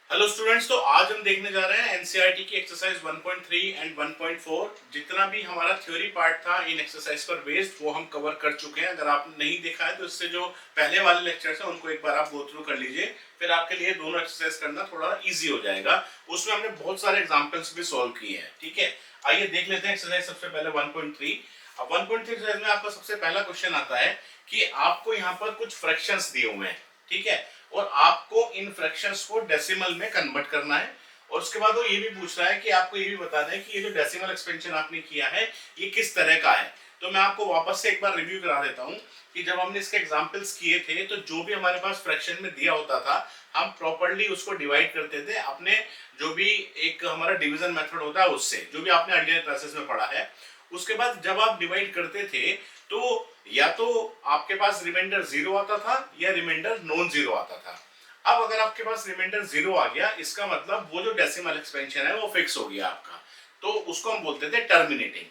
Hello students, तो आज हम देखने जा रहे हैं एनसीईआरटी की एक्सरसाइज 1.3 एंड 1.4। जितना भी हमारा थ्योरी पार्ट था इन एक्सरसाइज पर बेस्ड वो हम कवर कर चुके हैं। अगर आपने नहीं देखा है तो इससे जो पहले वाले लेक्चर्स हैं उनको एक बार आप गो थ्रू कर लीजिए, फिर आपके लिए दोनों एक्सरसाइज करना थोड़ा इजी हो जाएगा। उसमें हमने बहुत सारे एग्जाम्पल्स भी सॉल्व किए हैं। ठीक है, आइए देख लेते हैं एक्सरसाइज सबसे पहले 1.3। अब 1.3 एक्सरसाइज में आपका सबसे पहला क्वेश्चन आता है कि आपको यहाँ पर कुछ फ्रैक्शंस दिए हुए हैं। ठीक है, और आपको इन फ्रैक्शंस को डेसिमल में कन्वर्ट करना है। और उसके बाद वो ये भी पूछ रहा है कि आपको ये भी बताना है कि ये जो डेसिमल एक्सपेंशन आपने किया है ये किस तरह का है। तो मैं आपको वापस से एक बार रिव्यू करा देता हूँ कि जब हमने इसके एग्जाम्पल्स किए थे तो जो भी हमारे पास फ्रैक्शन में दिया होता था हम प्रॉपरली उसको डिवाइड करते थे अपने जो भी एक हमारा डिवीजन मेथड होता है उससे, जो भी आपने अर्लियर क्लासेस में पढ़ा है। उसके बाद जब आप डिवाइड करते थे तो या तो आपके पास रिमाइंडर जीरो आता था या रिमाइंडर नॉन जीरो आता था। अब अगर आपके पास रिमाइंडर जीरो आ गया इसका मतलब वो जो डेसिमल एक्सपेंशन है वो फिक्स हो गया आपका, तो उसको हम बोलते थे टर्मिनेटिंग।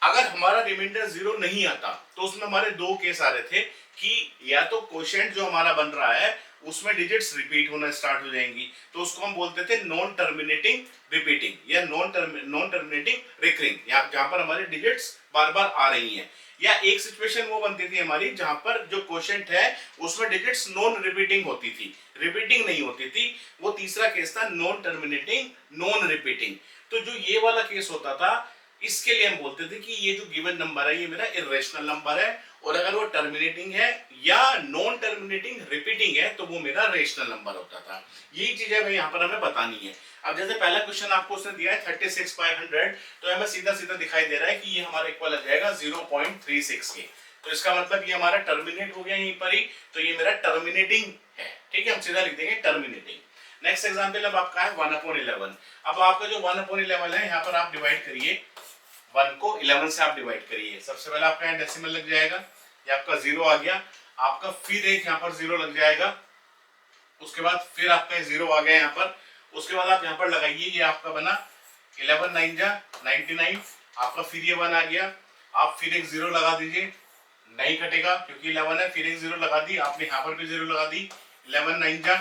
अगर हमारा रिमाइंडर जीरो नहीं आता तो उसमें हमारे दो केस आ रहे थे कि या तो क्वोशिएंट जो हमारा बन रहा है उसमें डिजिट्स रिपीट होना स्टार्ट हो जाएंगी, तो उसको हम बोलते थे नॉन टर्मिनेटिंग रिपीटिंग या नॉन टर्मिनेटिंग रिकरिंग, जहां पर हमारे डिजिट्स बार बार आ रही हैं। या एक सिचुएशन वो बनती थी हमारी जहां पर जो क्वोशिएंट है उसमें डिजिट्स नॉन रिपीटिंग होती थी, रिपीटिंग नहीं होती थी। वो तीसरा केस था नॉन टर्मिनेटिंग नॉन रिपीटिंग। तो जो ये वाला केस होता था इसके लिए हम बोलते थे कि ये जो गिवन नंबर है ये मेरा इरेशनल नंबर है, और अगर वो टर्मिनेटिंग है या नॉन टर्मिनेटिंग रिपीटिंग है तो वो मेरा रेशनल नंबर होता था। यही चीज है यहाँ पर हमें बतानी है। अब जैसे पहला क्वेश्चन आपको उसने दिया है 36/100, तो हमें सीधा सीधा दिखाई दे रहा है कि ये हमारा इक्वल आ जाएगा 0.36 के। तो इसका मतलब ये हमारा टर्मिनेट हो गया यहीं पर ही, तो ये मेरा टर्मिनेटिंग है। ठीक है, हम सीधा लिख देंगे टर्मिनेटिंग। नेक्स्ट एग्जाम्पल अब आपका है 1/11। अब आपका जो 1/11 है यहाँ पर आप डिवाइड करिए, 1 को 11 से आप डिवाइड करिए। सबसे पहले आपका यहाँ डेसिमल लग जाएगा, ये आपका जीरो आ गया, आपका फिर एक यहाँ पर जीरो लग जाएगा, उसके बाद फिर आपका जीरो आ गया यहाँ पर, उसके बाद आप यहाँ पर लगाइए, ये आपका बना 11 9 जा 99, आपका फिर ये 1 आ गया, आप फिर एक जीरो लगा दीजिए, नहीं कटेगा क्योंकि 11 है, फिर एक जीरो लगा दी आपने, यहाँ पर भी जीरो लगा दी, 11 9 जा,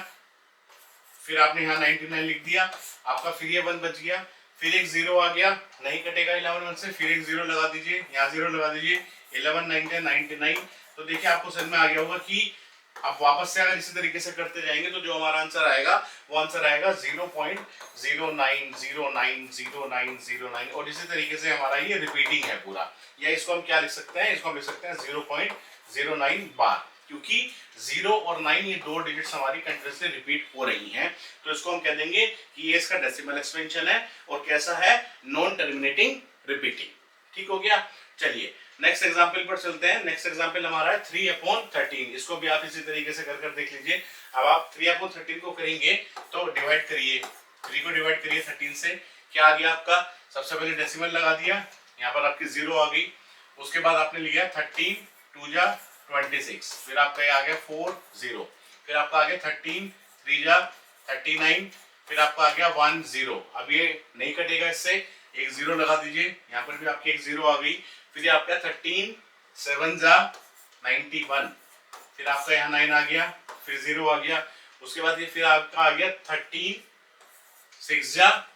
फिर आपने यहाँ 99 लिख दिया, आपका फिर ये 1 बच गया, फिर एक जीरो आ गया, नहीं कटेगा 11 1 से, फिर एक जीरो लगा दीजिए, यहाँ जीरो लगा दीजिए, 11 9 99। तो देखिए आपको समझ में आ गया होगा कि अब वापस से अगर इसी तरीके से करते जाएंगे तो जो हमारा आंसर आएगा वो आंसर आएगा 0.09090909, और इसी तरीके से हमारा ये रिपीटिंग है पूरा। या इसको हम क्या लिख सकते हैं, इसको हम लिख सकते हैं 0.09 बार, क्योंकि 0 और 9 ये दो डिजिट्स हमारी कंटिन्यूअसली रिपीट हो रही हैं। तो इसको हम कह देंगे कि ये इसका डेसिमल एक्सपेंशन है और कैसा है, नॉन टर्मिनेटिंग रिपीटिंग। ठीक हो गया। चलिए नेक्स्ट एग्जांपल पर चलते हैं। नेक्स्ट एग्जांपल हमारा है 3/13। इसको भी आप इसी तरीके से कर देख लीजिए। अब आप 3/13 को करेंगे तो डिवाइड करिए, 3 को डिवाइड करिए 13 से, क्या आ गया आपका, सबसे पहले डेसिमल लगा दिया, यहाँ पर आपकी जीरो आ गई, उसके बाद आपने लिया 13 2 जा 26, फिर आपका ये आ गया 4 0, फिर आपका आ गया 13 3 जा 39, फिर आपका आ गया 1 0। अब ये नहीं कटेगा, इससे एक जीरो लगा दीजिए, यहाँ पर भी आपकी एक जीरो आ गई, फिर आपका 13 7 जा 91, फिर आपका यहाँ 9 आ गया, फिर जीरो आ गया, उसके बाद ये फिर आपका आ गया 13 6 जा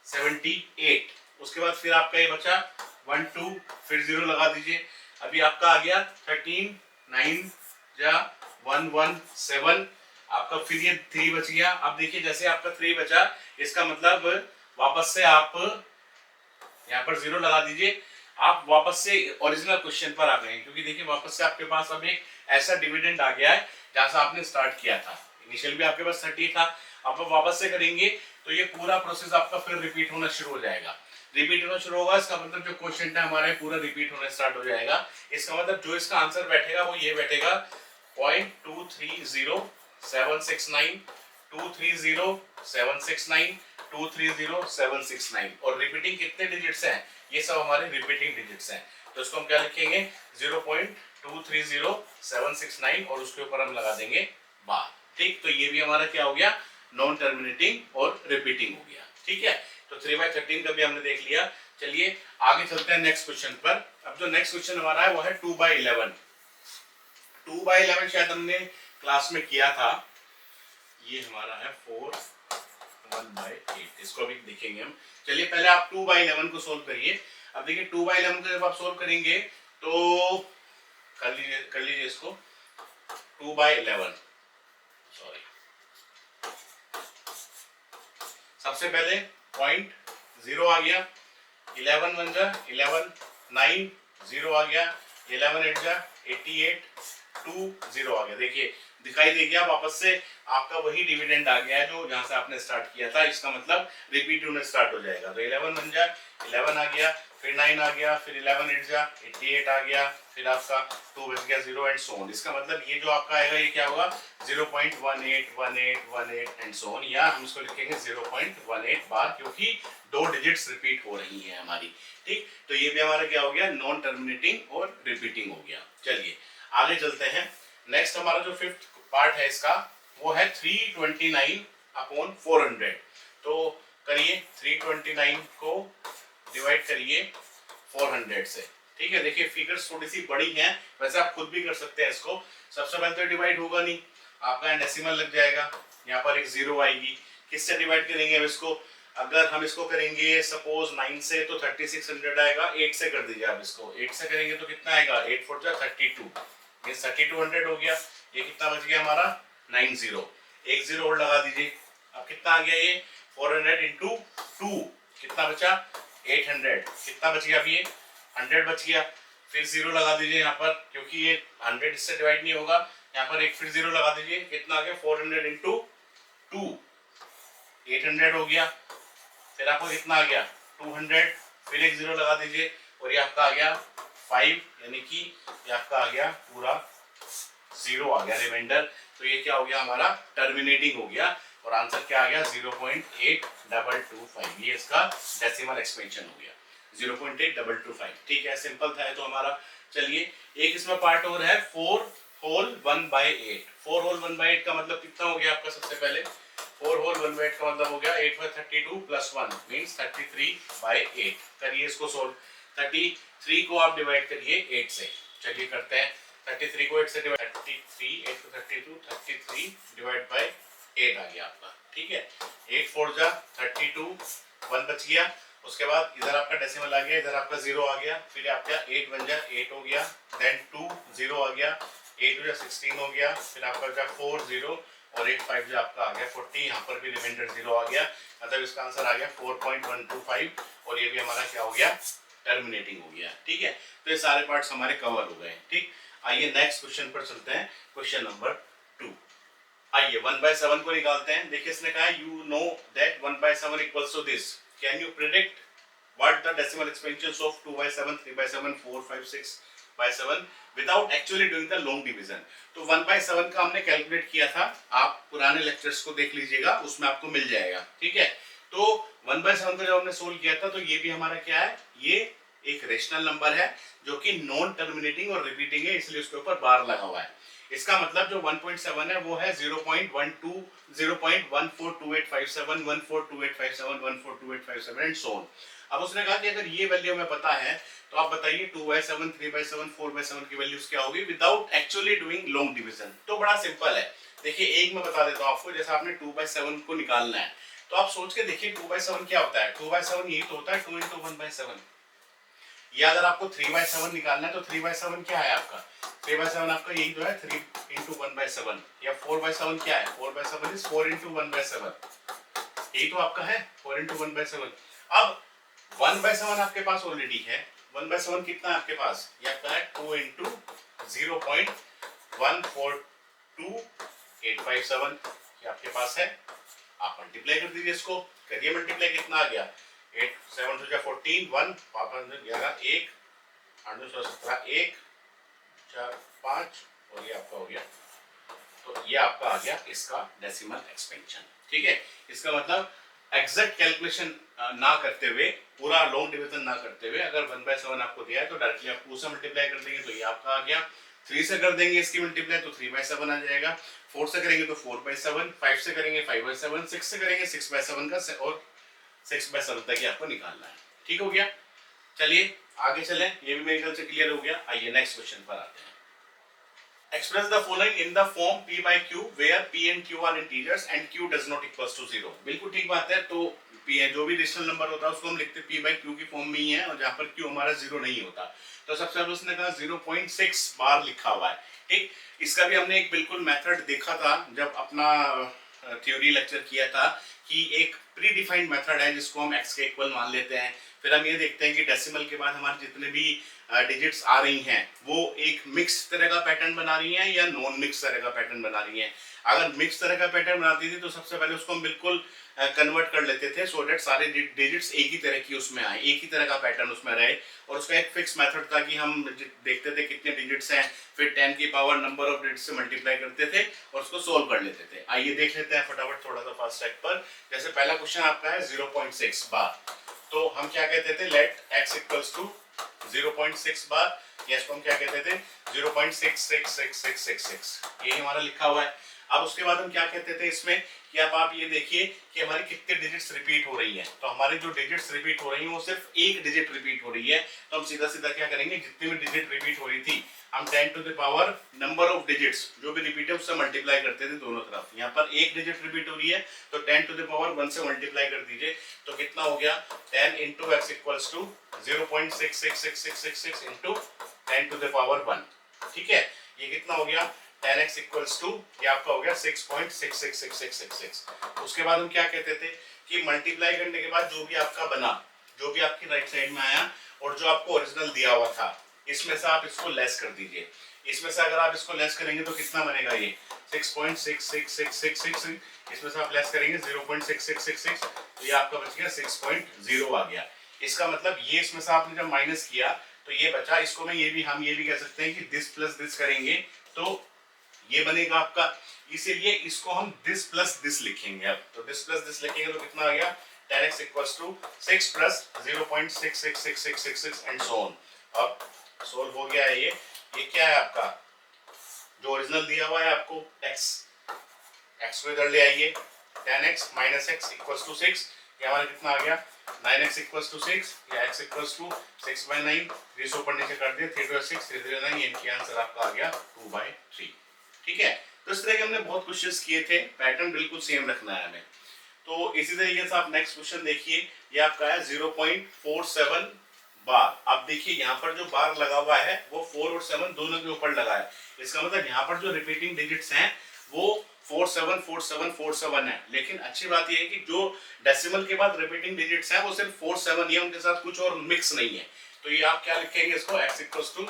78, उसके बाद फिर आपका ये बचा 1 2, फिर जीरो लगा दीजिए, अभी आपका आ गया 13 9 जा 117, आपका फिर ये 3 बच गया। अब देखिए जैसे आपका 3 बचा, इसका मतलब वापस से आप यहाँ पर जीरो लगा दीजिए, आप वापस से ओरिजिनल क्वेश्चन पर आ गए हैं, क्योंकि देखिए वापस से आपके पास अब एक ऐसा डिविडेंड आ गया है जहां से आपने स्टार्ट किया था। इनिशियल भी आपके पास 30 था, अब आप वापस से करेंगे तो ये पूरा प्रोसेस आपका फिर रिपीट होना शुरू हो जाएगा। रिपीट होना शुरू होगा, इसका मतलब जो क्वेश्चन है हमारा पूरा रिपीट होना स्टार्ट हो जाएगा। इसका मतलब जो इसका आंसर बैठेगा वो ये बैठेगा 0.230769 230 769 और रिपीटिंग कितने डिजिट्स हैं, ये सब हमारे रिपीटिंग डिजिट्स हैं। तो इसको हम क्या लिखेंगे 0.230769 और उसके ऊपर हम लगा देंगे बार। ठीक, तो ये भी हमारा क्या हो गया, नॉन टर्मिनेटिंग और रिपीटिंग हो गया। ठीक है, तो 3/13 का भी हमने देख लिया। चलिए आगे चलते हैं नेक्स्ट क्वेश्चन पर। अब जो नेक्स्ट क्वेश्चन हमारा है वो है 2/11। 2/11 शायद हमने क्लास में किया था। ये हमारा है 4 1/8, इसको भी देखेंगे हम। चलिए पहले आप 2/11 को सोल्व करिए। अब देखिए 2/11 को जब आप सोल्व करेंगे तो कर लीजिए इसको 2/11, सॉरी, सबसे पहले पॉइंट 0 आ गया, 11 1 जा 11, 9 0 आ गया, 11 8 जा 88, 2 0 आ गया। देखिए दिखाई दे गया वापस से आपका वही डिविडेंड आ गया है जो जहां से आपने स्टार्ट किया था। इसका मतलब रिपीट होने स्टार्ट हो जाएगा। तो 11 1 जा 11 आ गया, फिर 9 आ गया, फिर 11 8 जा 88 आ गया, फिर आपका 2 बच गया 0 एंड सो ऑन। इसका मतलब ये जो आपका आएगा ये क्या होगा 0.181818 एंड सो ऑन, या हम इसको लिखेंगे 0.18 बार, क्योंकि दो डिजिट्स रिपीट हो रही है हमारी। ठीक, तो ये भी हमारा क्या हो गया नॉन टर्मिनेटिंग और रिपीटिंग हो गया। चलिए आगे चलते हैं। नेक्स्ट हमारा जो फिफ्थ पार्ट है इसका वो है 329/400। तो करिए 329 को डिवाइड करिए 400 से। ठीक है, देखिए फिगर्स थोड़ी सी बड़ी हैं, वैसे आप खुद भी कर सकते हैं इसको। सबसे पहले तो डिवाइड होगा नहीं, आपका डेसिमल लग जाएगा, यहाँ पर एक जीरो आएगी। किससे डिवाइड करेंगे अब इसको? अगर हम इसको करेंगे सपोज 9 से तो 3600 आएगा। 8 से कर दीजिए आप इसको, 8 से करेंगे तो कितना आएगा 8 4 जा 32, ये 3200 हो गया। ये कितना बच गया हमारा 90, एक जीरो और लगा दीजिए। अब कितना आ गया ये 400 इंटू 2, कितना बचा 800, कितना बच गया अभी ये 100 बच गया। फिर जीरो लगा दीजिए यहाँ पर, क्योंकि ये 100 इससे डिवाइड नहीं होगा। यहाँ पर एक फिर जीरो लगा दीजिए, कितना आ गया 400 इंटू 2 800 हो गया। फिर आपको कितना आ गया 200, फिर एक जीरो लगा दीजिए और ये आपका आ गया 5, यानी कि ये आपका आ गया पूरा जीरो आ गया रिमाइंडर। तो ये क्या हो गया हमारा टर्मिनेटिंग हो गया और आंसर क्या आ गया 0.8225। ये इसका डेसिमल एक्सपेंशन हो गया 0.8225। ठीक है, सिंपल था तो हमारा। चलिए एक इसमें पार्ट और है 4 होल 1/8। 4 होल 1/8 का मतलब कितना हो गया आपका? सबसे पहले 4 होल 1/8 का मतलब हो गया 8 by 32 plus 1 मीन्स 33/8। करिए इसको सोल्व। 33 को आप डिवाइड करिए 8 से। चलिए करते हैं। 33 को 8 से डिवाइड, 33 8 to 32, 33 डिवाइड बाय 8 आ गया आपका। ठीक है, 8 4 जा 32, 1 बच गया। उसके बाद इधर आपका डेसिमल आ गया, इधर आपका 0 आ गया। फिर आपका 8 बन जा 8 हो गया, देन 2 0 आ गया, 8 हो जा 16 हो गया। फिर आपका जा 4 0 और 8 5 जो आपका आ गया 40। यहाँ पर भी रिमाइंडर 0 आ गया, मतलब इसका आंसर आ गया 4.125 और ये भी हमारा क्या हो गया टर्मिनेटिंग हो गया। ठीक है, तो ये सारे पार्ट्स हमारे कवर हो गए। ठीक, आइए नेक्स्ट क्वेश्चन पर चलते हैं। Question number 2। आइए 1/7 को निकालते हैं। देखिए इसने कहा you know that 1/7 equals to this, can you predict what the decimal expansions of 2/7 3/7 4 5 6/7 without actually doing the long division. तो 1/7 का हमने कैलकुलेट किया था, आप पुराने लेक्चर्स को देख लीजिएगा, उसमें आपको मिल जाएगा। ठीक है, तो 1/7 को जब हमने सोल्व किया था तो ये भी हमारा क्या है, ये एक रेशनल नंबर है जो कि नॉन टर्मिनेटिंग और रिपीटिंग है, इसलिए उसके ऊपर बार लगा हुआ है। इसका मतलब जो 1.7 है वो है 0.12 0.142857 142857 142857 एंड सो ऑन। अब उसने कहा कि अगर ये वैल्यू हमें पता है तो आप बताइए 2/7 3/7 4/7 की वैल्यूज क्या होगी without actually doing long division. तो बड़ा सिंपल है। देखिए एक मैं बता देता हूँ आपको, जैसे आपने 2/7 को निकालना है तो आप सोच के देखिए 2/7 क्या होता है। 2/7 यही तो होता है 2 into 1/7। या अगर आपको 3/7 निकालना है तो 3/7 क्या है आपका? 3/7 आपका यही तो है 3 into 1/7। या 4/7 क्या है? 4/7 इज 4 into 1/7। यही तो आपका है 4 into 1/7। अब 1/7 आपके पास ऑलरेडी है। 1/7 कितना है आपके पास? ये आपका है 2 into 0.142857 ये आपके पास है। आप मल्टीप्लाई कर दीजिए इसको, करिए मल्टीप्लाई, कितना आ गया 8 7 2 14 1 पापा 11 1 8 2 17 1 4 5 और ये आपका हो गया। तो ये आपका आ गया इसका डेसिमल एक्सपेंशन। ठीक है, इसका मतलब एग्जैक्ट कैलकुलेशन ना करते हुए, पूरा लॉन्ग डिवीजन ना करते हुए, अगर 1/7 आपको दिया है तो डायरेक्टली आप 2 से मल्टीप्लाई कर देंगे तो ये आपका आ गया। 3 से कर देंगे इसकी मल्टीप्लाई तो 3/7 आ जाएगा। 4 से करेंगे तो 4/7, 5 से करेंगे 5/7, 6 से करेंगे 6/7 का और 6/7 तक ही आपको निकालना है। ठीक हो गया, चलिए आगे चलें। ये भी मेरे ख्याल से क्लियर हो गया। आइए नेक्स्ट क्वेश्चन पर आते हैं। Express the following in the form p by q where p and q are integers and q does not equals to 0। बिल्कुल ठीक बात है। तो p है जो भी रेशनल नंबर होता है उसको हम लिखते p by q की फॉर्म में ही है, और जहां पर q हमारा 0 नहीं होता। तो सबसे पहले उसने कहा 0.6 बार लिखा हुआ है। ठीक, इसका भी हमने एक बिल्कुल मेथड देखा था जब अपना थ्योरी लेक्चर किया था कि एक प्री डिफाइंड मेथड है जिसको हम x के इक्वल मान लेते हैं। फिर हम ये देखते हैं कि डेसिमल के बाद हमारे जितने भी डिजिट्स आ रही हैं वो एक मिक्स तरह का पैटर्न बना रही हैं या नॉन मिक्स तरह का पैटर्न बना रही हैं। अगर मिक्स तरह का पैटर्न बनाती थी तो सबसे पहले उसको हम बिल्कुल कन्वर्ट कर लेते थे सो दैट सारे डिजिट्स एक ही तरह की उसमें आए, एक ही तरह का पैटर्न उसमें रहे। और उसका एक फिक्स मेथड था कि हम देखते थे कितने डिजिट्स हैं, फिर 10 की पावर नंबर ऑफ डिजिट्स से मल्टीप्लाई करते थे और उसको सोल्व कर लेते थे। आइए देख लेते हैं फटाफट थोड़ा सा फास्ट ट्रैक पर। जैसे पहला क्वेश्चन आपका है 0.6 बार, तो हम क्या कहते थे, लेट x इक्वल्स टू 0.6 बार, या इसको हम क्या कहते थे 0.666666, ये हमारा लिखा हुआ है। अब उसके बाद हम क्या कहते थे इसमें कि अब आप ये देखिए कि हमारी कितने डिजिट्स रिपीट हो रही हैं। तो हमारी जो डिजिट्स रिपीट हो रही हैं वो सिर्फ एक डिजिट रिपीट हो रही है। तो हम सीधा सीधा क्या करेंगे, जितनी भी डिजिट रिपीट हो रही थी हम 10 to the power number of digits जो भी रिपीट है उससे मल्टीप्लाई करते थे दोनों तरफ। यहाँ पर एक डिजिट रिपीट हो रही है तो 10 टू द पावर 1 से मल्टीप्लाई कर दीजिए, तो कितना हो गया 10 into x equals to 0.666666 into 10 to the power 1। ठीक है, ये कितना हो गया 10x इक्वल्स टू, ये आपका हो गया 6.666666। उसके बाद हम क्या कहते थे कि मल्टीप्लाई करने के बाद जो भी आपका बना, जो भी आपकी राइट साइड में आया और जो आपको ओरिजिनल दिया हुआ था इसमें से आप इसको लेस कर दीजिए। इसमें से अगर आप इसको लेस करेंगे तो कितना बनेगा, ये 6.66666, इसमें से आप लेस करेंगे 0.6666, तो ये आपका बच गया 6.0 आ गया। इसका मतलब ये इसमें से आपने जब माइनस किया तो ये बचा, इसको मैं हम ये भी कह सकते हैं कि दिस प्लस दिस करेंगे तो ये बनेगा आपका, इसीलिए इसको हम दिस प्लस दिस लिखेंगे। अब तो दिस प्लस दिस लिखेंगे तो कितना आ गया 10x equals to 6 plus 0.666666 and so on. अब सोल्व हो गया है ये क्या है आपका जो ओरिजिनल दिया हुआ है आपको x को इधर ले आइए, 10x minus x equals to 6, ये हमारा कितना आ गया 9x इक्वल्स टू 6, या x इक्वल्स टू 6/9, 3 से ऊपर नीचे कर दिए 3 2 6 3 3 9, इनकी आंसर आपका आ गया 2/3। ठीक है, तो इस तरह के हमने बहुत क्वेश्चंस किए थे, पैटर्न बिल्कुल सेम रखना है हमें। तो इसी तरीके से आप नेक्स्ट क्वेश्चन देखिए, ये आपका है 0.47 बार। अब देखिए यहाँ पर जो बार लगा हुआ है वो 4 और 7 दोनों के ऊपर लगा है। इसका मतलब यहाँ पर जो रिपीटिंग डिजिट्स हैं वो 474747 है। लेकिन अच्छी बात यह है कि जो डेसिमल के बाद रिपीटिंग डिजिट्स हैं वो सिर्फ 47 ही है, उनके साथ कुछ और मिक्स नहीं है। तो ये आप क्या लिखेंगे इसको x इक्वल्स टू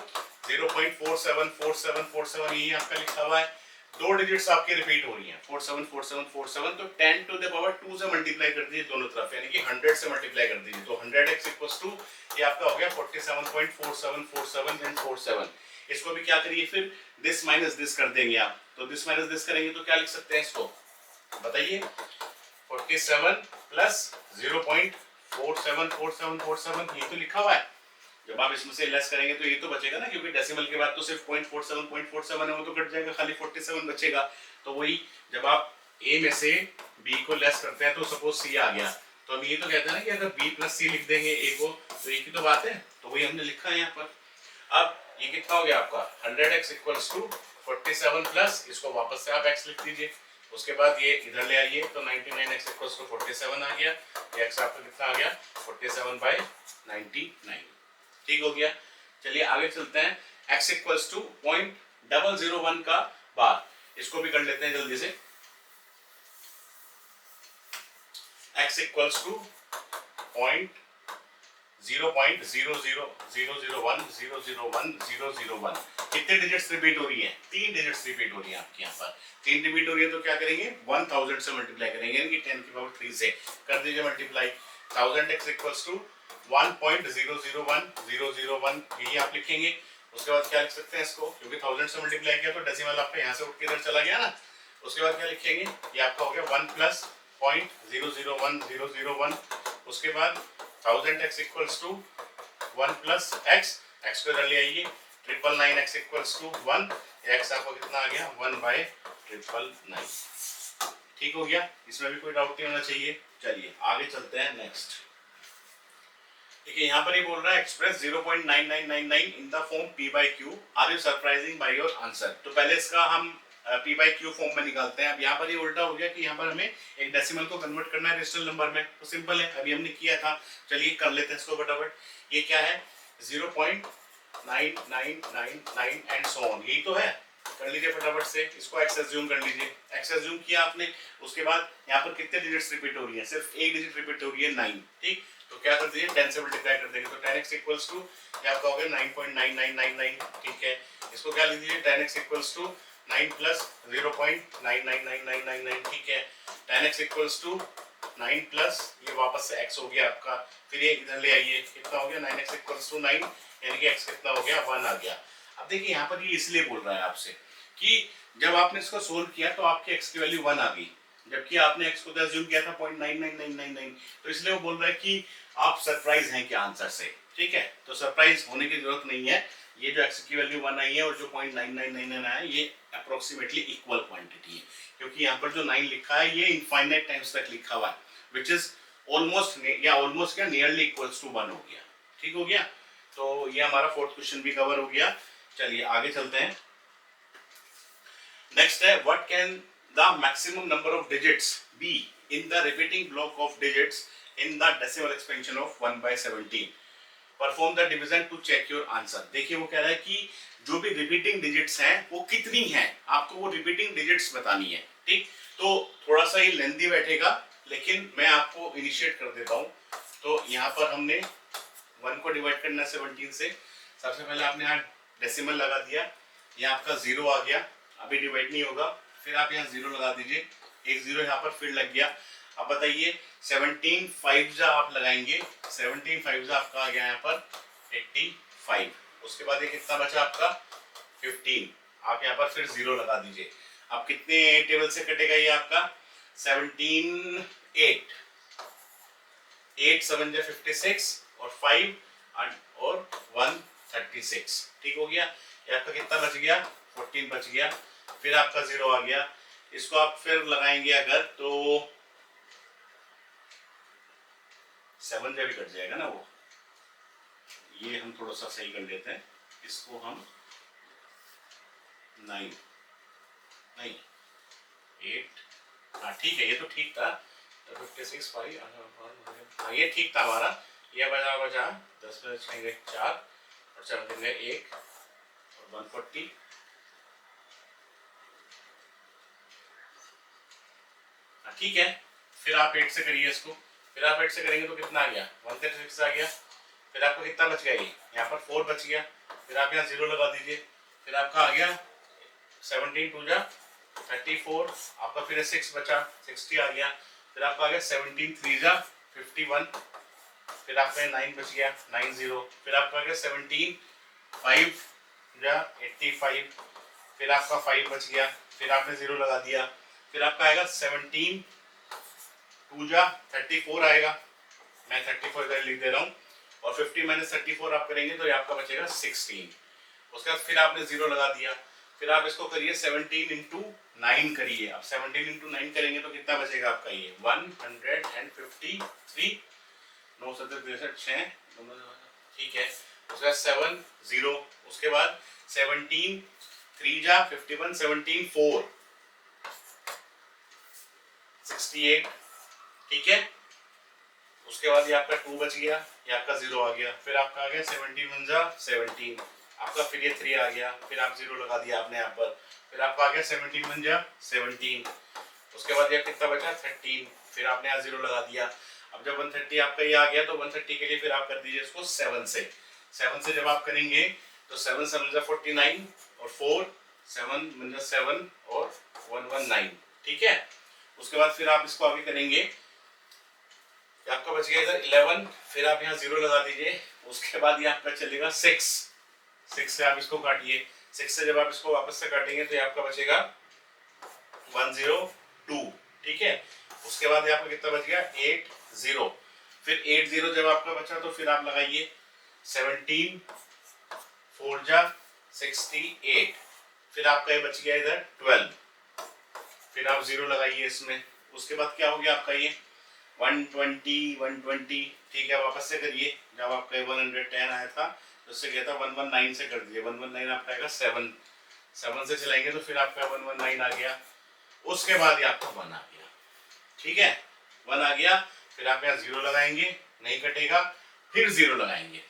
0.474747, यही आपका लिखा हुआ है। दो डिजिट्स आपके रिपीट हो रही हैं 474747, तो 10 टू द पावर 2 से मल्टीप्लाई कर दीजिए दोनों तरफ, यानी कि 100 से मल्टीप्लाई कर दीजिए तो 100x इक्वल्स टू ये आपका हो गया 47.4747 एंड 47। इसको भी क्या करिए फिर दिस माइनस दिस कर देंगे आप, तो दिस माइनस दिस करेंगे तो क्या लिख सकते हैं इसको बताइए, 47 प्लस 0.474747, ये तो लिखा हुआ है। जब आप इसमें से लेस करेंगे तो ये तो बचेगा ना, क्योंकि डेसिमल के बाद तो सिर्फ 0.47 है, वो तो कट जाएगा, खाली 47 बचेगा। तो वही जब आप a में से b को लेस करते हैं तो सपोज c आ गया, तो हम ये तो कहते हैं ना कि अगर b प्लस c लिख देंगे a को तो एक ही तो बात है, तो वही हमने लिखा है यहाँ पर। अब ये कितना हो गया आपका 100x इक्वल्स टू 47 प्लस, इसको वापस से आप x लिख दीजिए, उसके बाद ये इधर ले आइए तो 99x इक्वल्स टू 47 आ गया, ये x आपका कितना आ गया 47/99। ठीक हो गया। चलिए आगे चलते हैं, x इक्वल्स टू 0.001 का बार, इसको भी कर लेते हैं जल्दी से। x इक्वल्स टू 0.0001001 कितने डिजिट्स रिपीट हो रही है, 3 डिजिट्स रिपीट हो रही है आपके यहाँ पर। 3 रिपीट हो रही है तो क्या करेंगे 1000 से मल्टीप्लाई करेंगे, यानी कि 10 की पावर 3 से कर दीजिए मल्टीप्लाई। 1000x इक्वल्स टू 1.001001, यही आप लिखेंगे। उसके बाद क्या लिख सकते हैं इसको, क्योंकि 1000 से मल्टीप्लाई किया तो डेसिमल आपका यहाँ से उठ के इधर चला गया ना। उसके बाद क्या लिखेंगे, ये आपका हो गया 1 प्लस 0.001001। उसके बाद 1000x equals to 1 plus x को इधर ले आइए, 999x इक्वल्स टू 1, x आपको कितना आ गया 1/999। ठीक हो गया, इसमें भी कोई डाउट नहीं होना चाहिए। चलिए आगे चलते हैं नेक्स्ट। देखिए यहाँ पर ये बोल रहा है express 0.9999 in the form p by q, are you surprising by your answer. तो पहले इसका हम p by q फॉर्म में निकालते हैं। अब यहाँ पर ये उल्टा हो गया कि यहाँ पर हमें एक डेसिमल को कन्वर्ट करना है रेशनल नंबर में, तो सिंपल है, अभी हमने किया था। चलिए कर लेते हैं इसको फटाफट। ये क्या है 0.9999 एंड सो ऑन, यही तो है। कर लीजिए फटाफट से, इसको एक्स एज्यूम कर लीजिए। एक्स एज्यूम किया आपने, उसके बाद यहाँ पर कितने डिजिट्स रिपीट हो रही है, सिर्फ एक डिजिट रिपीट हो रही है 9, ठीक। तो क्या कर दीजिए 10 से मल्टीप्लाई कर देंगे, तो 10x इक्वल्स टू क्या आपका हो गया 9.9999, ठीक है। इसको क्या लिख दीजिए 10x इक्वल्स टू 9 प्लस 0.999999, ठीक है। 10x इक्वल्स टू 9 प्लस ये वापस से x हो गया आपका, फिर ये इधर ले आइए, कितना हो गया 9x इक्वल्स टू 9, यानी कि x कितना हो गया 1 आ गया। अब देखिए यहाँ पर ये इसलिए बोल रहा है आपसे कि जब आपने इसको सोल्व किया तो आपके x की वैल्यू 1 आ गई, जबकि आपने x को तो अज्यूम किया था 0.99999, तो इसलिए वो बोल रहा है कि आप सरप्राइज हैं क्या आंसर से, ठीक है। तो सरप्राइज होने की जरूरत नहीं है, ये जो x की वैल्यू 1 आई है और जो 0.9999 आया ये अप्रोक्सीमेटली इक्वल क्वांटिटी है, क्योंकि यहाँ पर जो 9 लिखा है ये इनफाइनाइट टाइम्स तक लिखा हुआ है, विच इज ऑलमोस्ट या ऑलमोस्ट क्या नियरली इक्वल्स टू 1 हो गया, ठीक हो गया। तो ये हमारा फोर्थ क्वेश्चन भी कवर हो गया। चलिए आगे चलते हैं। नेक्स्ट है what can the maximum number of digits be in the repeating block of digits in the decimal expansion of 1/17, perform the division to check your answer. देखिए वो कह रहा है कि जो भी रिपीटिंग डिजिट्स हैं वो कितनी हैं, आपको वो रिपीटिंग डिजिट्स बतानी है, ठीक। तो थोड़ा सा ये लेंथी बैठेगा, लेकिन मैं आपको इनिशिएट कर देता हूँ। तो यहाँ पर हमने 1 को डिवाइड करना है 17 से, सबसे पहले आपने यहाँ डेसिमल लगा दिया, ये आपका 0 आ गया, अभी डिवाइड नहीं होगा, फिर आप यहाँ 0 लगा दीजिए, एक 0 यहाँ पर फिर लग गया। अब बताइए 17 5 आप लगाएंगे, 17 5 आपका आ गया यहाँ पर 85, उसके बाद ये कितना बचा आपका 15, आप यहाँ पर फिर 0 लगा दीजिए। अब कितने टेबल से कटेगा ये आपका 17 8 7 56 और 5 और 1 36, ठीक हो गया। ये आपका कितना बच गया 14 बच गया, फिर आपका 0 आ गया, इसको आप फिर लगाएंगे अगर तो 7 जब कट जाएगा ना वो, ये हम थोड़ा सा सही कर लेते हैं, इसको हम 9 नहीं 8, हाँ ठीक है, ये तो ठीक था 56 5, हाँ ये ठीक था हमारा। ये बचा 10 में 6 गए 4 और 7 दिन गए 1 और 140, ठीक है। फिर आप 8 से करिए इसको, फिर आप 8 से करेंगे तो कितना आ गया 136 आ गया, फिर आपको कितना बच गया ये यहाँ पर 4 बच गया, फिर आप यहाँ 0 लगा दीजिए, फिर आपका आ गया 17 2 जा 34, आपका फिर 6 बचा 60 आ गया, फिर आपका आ गया 17 3 जा 51, फिर आपका 9 बच गया 90, फिर आपका आ गया 17 5 जा 85, फिर आपका 5 बच गया, फिर आपने 0 लगा दिया, फिर आपका आएगा 17 2 जा 34 आएगा, मैं 34 इधर लिख दे रहा हूँ, और 50 माइनस 34 आप करेंगे तो ये आपका बचेगा 16, उसके बाद फिर आपने 0 लगा दिया, फिर आप इसको करिए 17 इंटू 9 करिए, अब 17 इंटू 9 करेंगे तो कितना बचेगा आपका ये 153, 9 7 6, ठीक है। उसके बाद 7 0, उसके बाद 17 3 जा 51, 17 4 68, ठीक है। उसके बाद ये आपका 2 बच गया, ये आपका 0 आ गया, फिर आपका आ गया 17 1 जा 17, आपका फिर ये 3 आ गया, फिर आप 0 लगा दिया आपने यहाँ पर, फिर आपका आ गया 17 1 जा 17, उसके बाद ये कितना बचा 13, फिर आपने यहाँ 0 लगा दिया। अब जब 130 आपका ये आ गया तो 130 के लिए फिर आप कर दीजिए इसको 7 से जब आप करेंगे तो 7 7 जा 49 और 4 7 1 जा 7 और 119, ठीक है। उसके बाद फिर आप इसको आगे करेंगे, आपका बच गया इधर 11, फिर आप यहाँ 0 लगा दीजिए, उसके बाद ये आपका चलेगा 6 से आप इसको काटिए, 6 से जब आप इसको वापस से काटेंगे तो ये आपका बचेगा 102, ठीक है। उसके बाद ये आपका कितना बच गया 80, फिर 80 जब आपका बचा तो फिर आप लगाइए 17 4 जा 68, फिर आपका ये बच गया इधर 12, फिर आप 0 लगाइए इसमें, उसके बाद क्या हो गया आपका ये 120 120, ठीक है, वापस से करिए। जब आपका 110 आया था तो उससे गया था 119 से कर दिए, 119 आपका आएगा 7, 7 से चलाएंगे तो फिर आपका 119 आ गया। उसके बाद ये आपका 1 आ गया, ठीक है, 1 आ गया, फिर आप यहाँ 0 लगाएंगे, नहीं कटेगा, फिर 0 लगाएंगे,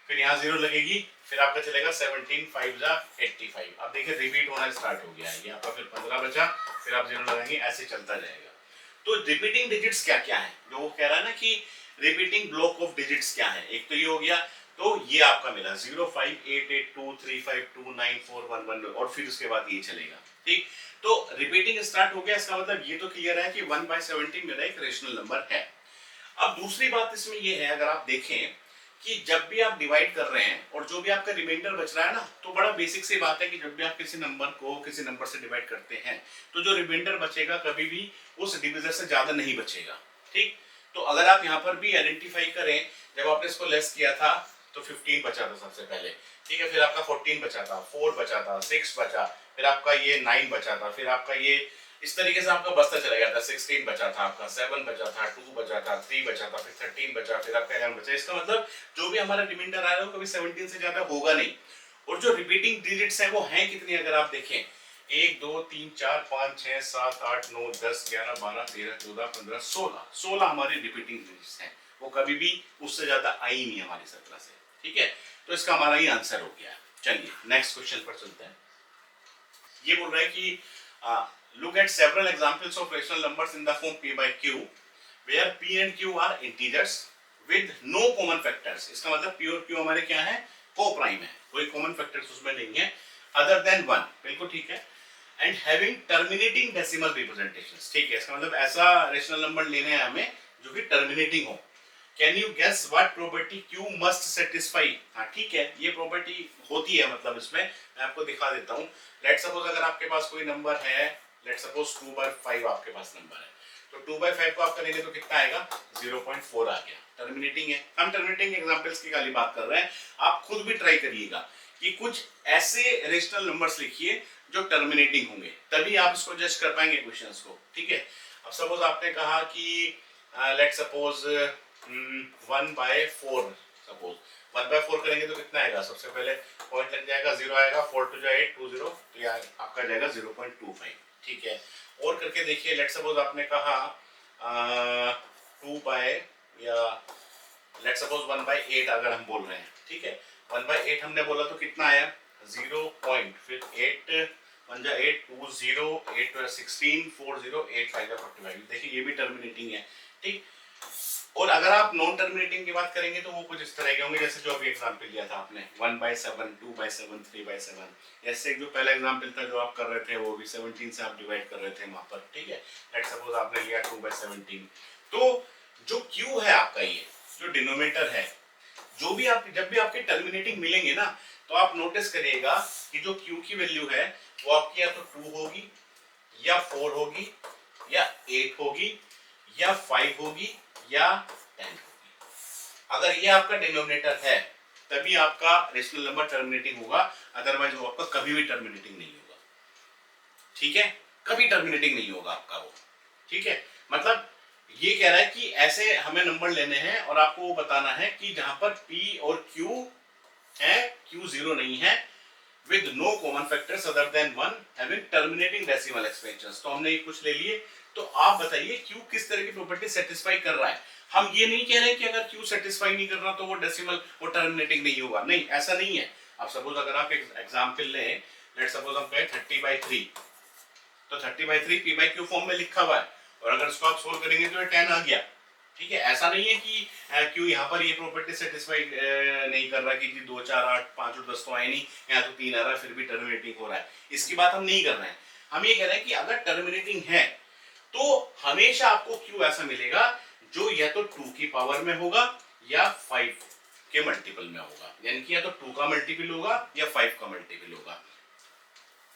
फिर यहाँ 0 लगेगी, फिर आपका चलेगा 17 5 जा 85। अब देखिए रिपीट होना स्टार्ट हो गया है, ये आपका फिर 15 बचा, फिर आप 0 लगाएंगे, ऐसे चलता जाएगा। तो रिपीटिंग डिजिट्स क्या क्या है, जो वो कह रहा है ना कि रिपीटिंग ब्लॉक ऑफ डिजिट्स क्या है, एक तो ये हो गया, तो ये आपका मिला 058823529411 और फिर उसके बाद ये चलेगा, ठीक। तो रिपीटिंग स्टार्ट हो गया, इसका मतलब ये तो क्लियर है कि 1/17 मेरा एक रेशनल नंबर है। अब दूसरी बात इसमें ये है, अगर आप देखें कि जब भी आप डिवाइड कर रहे हैं और जो भी आपका रिमाइंडर बच रहा है ना, तो बड़ा बेसिक सी बात है कि जब भी आप किसी नंबर को किसी नंबर से डिवाइड करते हैं तो जो रिमाइंडर बचेगा कभी भी उस डिविजर से ज्यादा नहीं बचेगा, ठीक। तो अगर आप यहाँ पर भी आइडेंटिफाई करें, जब आपने इसको लेस किया था तो 15 बचा था सबसे पहले, ठीक है, फिर आपका 14 बचा था, 4 बचा था, 6 बचा, फिर आपका ये 9 बचा था, फिर आपका ये इस तरीके से आपका बचता चला गया था, 16 बचा था आपका, 7 बचा था, 2 बचा था, 3 बचा था, फिर 13 बचा, फिर आपका 11 बचा। इसका मतलब जो भी हमारा रिमाइंडर आ रहा है वो कभी 17 से ज्यादा होगा नहीं। और जो रिपीटिंग डिजिट्स हैं वो हैं कितनी, अगर आप देखें 1 2 3 4 5 6 7 8 9 10 11 12 13 14 15 16, 16 हमारी रिपीटिंग डिजिट्स हैं, वो कभी भी उससे ज्यादा आई नहीं हमारी 17 से, ठीक है। तो इसका हमारा ये आंसर हो गया। चलिए नेक्स्ट क्वेश्चन पर चलते हैं। ये बोल रहा है कि look at several examples of rational numbers in the form p by q where p and q are integers with no common factors। इसका मतलब p और q हमारे क्या है, को प्राइम है, कोई कॉमन फैक्टर्स उसमें नहीं है other than 1, बिल्कुल ठीक है, and having terminating decimal representations, ठीक है। इसका मतलब ऐसा रेशनल नंबर लेने हैं हमें जो कि टर्मिनेटिंग हो। Can you guess what property q must satisfy, हाँ ठीक है, ये प्रॉपर्टी होती है, मतलब इसमें मैं आपको दिखा देता हूँ। लेट्स सपोज अगर आपके पास कोई नंबर है, लेट्स सपोज 2/5 आपके पास नंबर है, तो 2/5 को आप करेंगे तो कितना आएगा, 0.4 आ गया, टर्मिनेटिंग है। हम टर्मिनेटिंग एग्जांपल्स की खाली बात कर रहे हैं, आप खुद भी ट्राई करिएगा कि कुछ ऐसे रेशनल नंबर्स लिखिए जो टर्मिनेटिंग होंगे, तभी आप इसको जज कर पाएंगे क्वेश्चंस को, ठीक है। अब सपोज आपने कहा कि लेट्स सपोज 1/4, सपोज 1/4 करेंगे तो कितना आएगा, सबसे पहले पॉइंट लग जाएगा, 0 आएगा, 4 2 जा 8 20, तो यार आपका जाएगा 0.25, ठीक है। और करके देखिए, लेट्स सपोज आपने कहा 2 बाय या लेट्स सपोज 1/8 अगर हम बोल रहे हैं, ठीक है, 1/8 हमने बोला तो कितना आया 0 पॉइंट, फिर 8 1 जा 8 2 0 8 16 4 0 8 5 45, देखिए ये भी टर्मिनेटिंग है, ठीक। और अगर आप नॉन टर्मिनेटिंग की बात करेंगे तो वो कुछ इस तरह के होंगे, जैसे जो अभी एग्जांपल लिया था आपने 1/7 2/7 3/7, जैसे जो पहला एग्जांपल था जो आप कर रहे थे वो भी 17 से आप डिवाइड कर रहे थे वहां पर, ठीक है। लेट्स सपोज आपने लिया 2/17, तो जो Q है आपका, ये जो डिनोमिनेटर है, जो भी आप जब भी आपके टर्मिनेटिंग मिलेंगे ना, तो आप नोटिस करिएगा कि जो Q की वैल्यू है वो आपकी या तो 2 होगी या 4 होगी या 8 होगी या 5 होगी या 10 होगी। अगर ये आपका डिनोमिनेटर है तभी आपका रेशनल नंबर टर्मिनेटिंग होगा, अदरवाइज वो आपका कभी भी टर्मिनेटिंग नहीं होगा, ठीक है, कभी टर्मिनेटिंग नहीं होगा आपका वो, ठीक है। मतलब ये कह रहा है कि ऐसे हमें नंबर लेने हैं और आपको वो बताना है कि जहां पर P और Q है, Q 0 नहीं है, with no common factors other than 1 having terminating decimal expansions। तो हमने ये कुछ ले लिए, तो आप बताइए Q किस तरह की प्रॉपर्टी सेटिस्फाई कर रहा है। हम ये नहीं कह रहे कि अगर Q सेटिस्फाई नहीं कर रहा तो वो डेसिमल वो टर्मिनेटिंग नहीं होगा, नहीं ऐसा नहीं है। अब सपोज अगर आप एक एग्जांपल लें, लेट्स सपोज हम कहें 30/3, तो 30/3 P/Q फॉर्म में लिखा हुआ है, और अगर इसको आप सोल्व करेंगे तो ये 10 आ गया, ठीक है। ऐसा नहीं है कि क्यों यहाँ पर ये प्रॉपर्टी सेटिस्फाई नहीं कर रहा कि 2 4 8 5 और 10 तो आए नहीं, यहाँ तो 3 आ रहा है फिर भी टर्मिनेटिंग हो रहा है, इसकी बात हम नहीं कर रहे हैं। हम ये कह रहे हैं कि अगर टर्मिनेटिंग है तो हमेशा आपको Q ऐसा मिलेगा जो या तो 2 की पावर में होगा या 5 के मल्टीपल में होगा, यानी कि या तो 2 का मल्टीपल होगा या 5 का मल्टीपल होगा।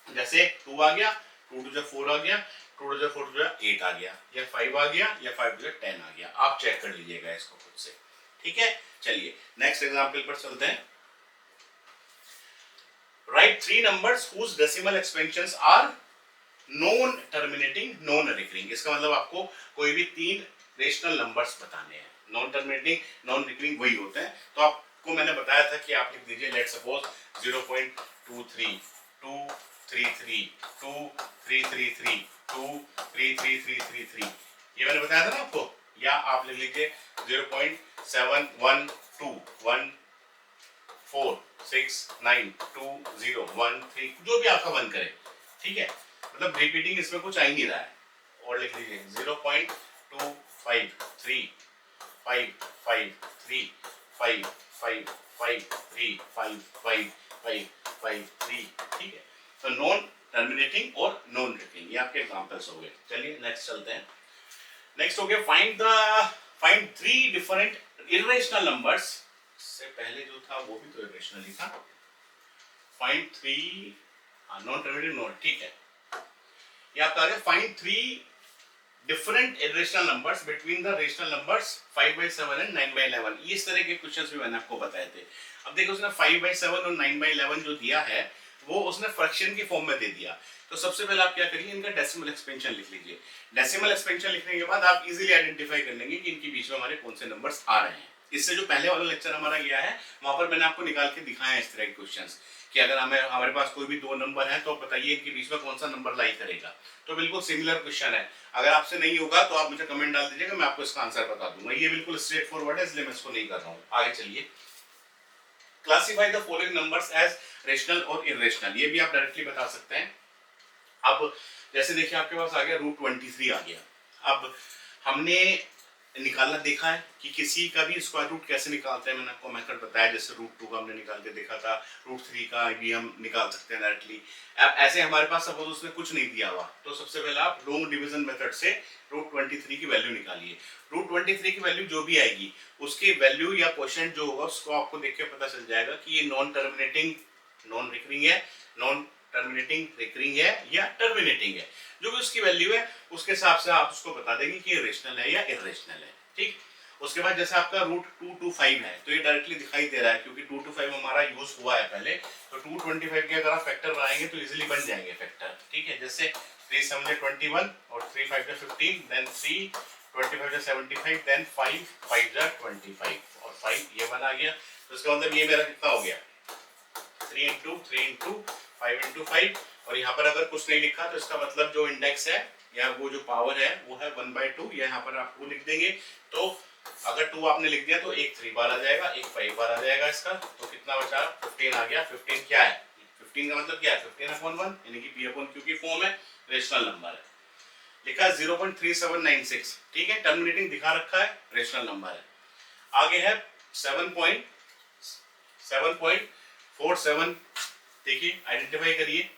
जैसे 2 आ गया, 2 2 4 आ गया, 2 2 4 2 8 आ गया, या 5 आ गया, या 5 2 10 आ गया। आप चेक कर लीजिएगा इसको खुद से, ठीक है। चलिए नेक्स्ट एग्जांपल पर चलते हैं। Write 3 numbers whose decimal expansions are non terminating non recurring. इसका मतलब आपको कोई भी 3 रेशनल नंबर्स बताने हैं। नॉन टर्मिनेटिंग, नॉन रिकरिंग वही होते हैं। तो आपको मैंने बताया था कि आप लिख दीजिए लेट सपोज 0.23 233 2333 23333, ये मैंने बताया था ना आपको। या आप लिख लीजिए 0.7121469201 जो भी आपका मन करे, ठीक है। मतलब रिपीटिंग इसमें कुछ आ ही नहीं रहा है। और लिख लीजिए 0.25355355535553, ठीक है। तो नॉन टर्मिनेटिंग और नॉन रिकरिंग ये आपके एग्जांपल्स हो गए। चलिए नेक्स्ट चलते हैं। नेक्स्ट हो गया find three different irrational numbers. से पहले जो था वो भी तो इरेशनल ही था। Find three non terminating non, ठीक है। ये आपका आ गया find three different irrational numbers between the rational numbers 5/7 and 9/11। इस तरह के क्वेश्चंस भी मैंने आपको बताए थे। अब देखो उसने 5/7 और 9/11 जो दिया है वो उसने फ्रैक्शन के फॉर्म में दे दिया। तो सबसे पहले आप क्या करिए, इनका डेसिमल एक्सपेंशन लिख लीजिए। डेसिमल एक्सपेंशन लिखने के बाद आप इजीली आइडेंटिफाई कर लेंगे कि इनके बीच में हमारे कौन से नंबर्स आ रहे हैं। इससे जो पहले वाला लेक्चर हमारा गया है वहां पर मैंने आपको निकाल के दिखाया है इस तरह के क्वेश्चंस कि अगर हमारे पास कोई भी दो नंबर है तो बताइए इनके बीच में कौन सा नंबर लाई करेगा। तो बिल्कुल सिमिलर क्वेश्चन है। अगर आपसे नहीं होगा तो आप मुझे कमेंट डाल दीजिएगा, मैं आपको इसका आंसर बता दूंगा। ये बिल्कुल स्ट्रेट फॉरवर्ड है इसलिए मैं इसको नहीं कर रहा हूँ। आगे चलिए। Classify the following numbers as rational और इरेशनल, ये भी आप डायरेक्टली बता सकते हैं। अब जैसे देखिए आपके पास आ गया √23 आ गया। अब हमने निकालना देखा है कि किसी का भी स्क्वायर रूट कैसे निकालते हैं, मैंने आपको मेथड बताया। जैसे √2 का हमने निकाल के देखा था, √3 का भी हम निकाल सकते हैं डायरेक्टली। अब ऐसे हमारे पास सपोज उसने कुछ नहीं दिया हुआ तो सबसे पहले आप लॉन्ग डिवीजन मेथड से √23 की वैल्यू निकालिए। √23 की वैल्यू जो भी आएगी उसकी वैल्यू या क्वोशिएंट जो होगा उसको आपको देख के पता चल जाएगा कि ये नॉन टर्मिनेटिंग नॉन रिकरिंग है, नॉन टर्मिनेटिंग रिकरिंग है या टर्मिनेटिंग है। जो भी उसकी वैल्यू है उसके हिसाब से आप उसको बता देंगे कि ये रेशनल है या इरेशनल है, ठीक। उसके बाद जैसे आपका √225 है तो ये डायरेक्टली दिखाई दे रहा है क्योंकि 225 हमारा यूज हुआ है पहले। तो 225 के अगर आप फैक्टर बनाएंगे तो इजीली बन जाएंगे फैक्टर, ठीक है। जैसे 3 7 21 और 3 5 15, देन 3 25 75, देन 5 5 25 और 5 ये बना गया। तो इसका मतलब ये मेरा कितना हो गया 3 into 5 into 5। और यहाँ पर अगर कुछ नहीं लिखा तो इसका मतलब जो इंडेक्स है या वो जो पावर है वो है 1/2। यहाँ पर आप 2 लिख देंगे तो अगर 2 आपने लिख दिया तो एक 3 बार आ जाएगा, एक 5 बार आ जाएगा इसका। तो कितना बचा 15 आ गया। 15 क्या है, 15 का मतलब क्या है 15/1 यानी कि P/Q की फॉर्म है, रेशनल नंबर है। लिखा है 0.3796, ठीक है। टर्मिनेटिंग दिखा रखा है, रेशनल नंबर है। आगे है 7.47, देखिए आइडेंटिफाई करिए।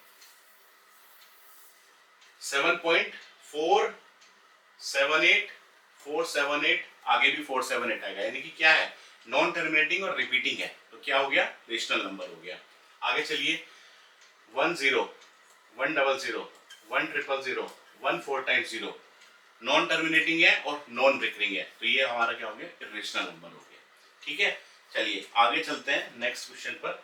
7.478 आगे भी 478 आएगा यानी कि क्या है नॉन टर्मिनेटिंग और रिपीटिंग है। तो क्या हो गया रेशनल नंबर हो गया। आगे चलिए 10 100 100 1 4 टाइम्स 0 नॉन टर्मिनेटिंग है और नॉन रिकरिंग है। तो ये हमारा क्या हो गया इरेशनल नंबर हो गया, ठीक है। चलिए आगे चलते हैं नेक्स्ट क्वेश्चन पर,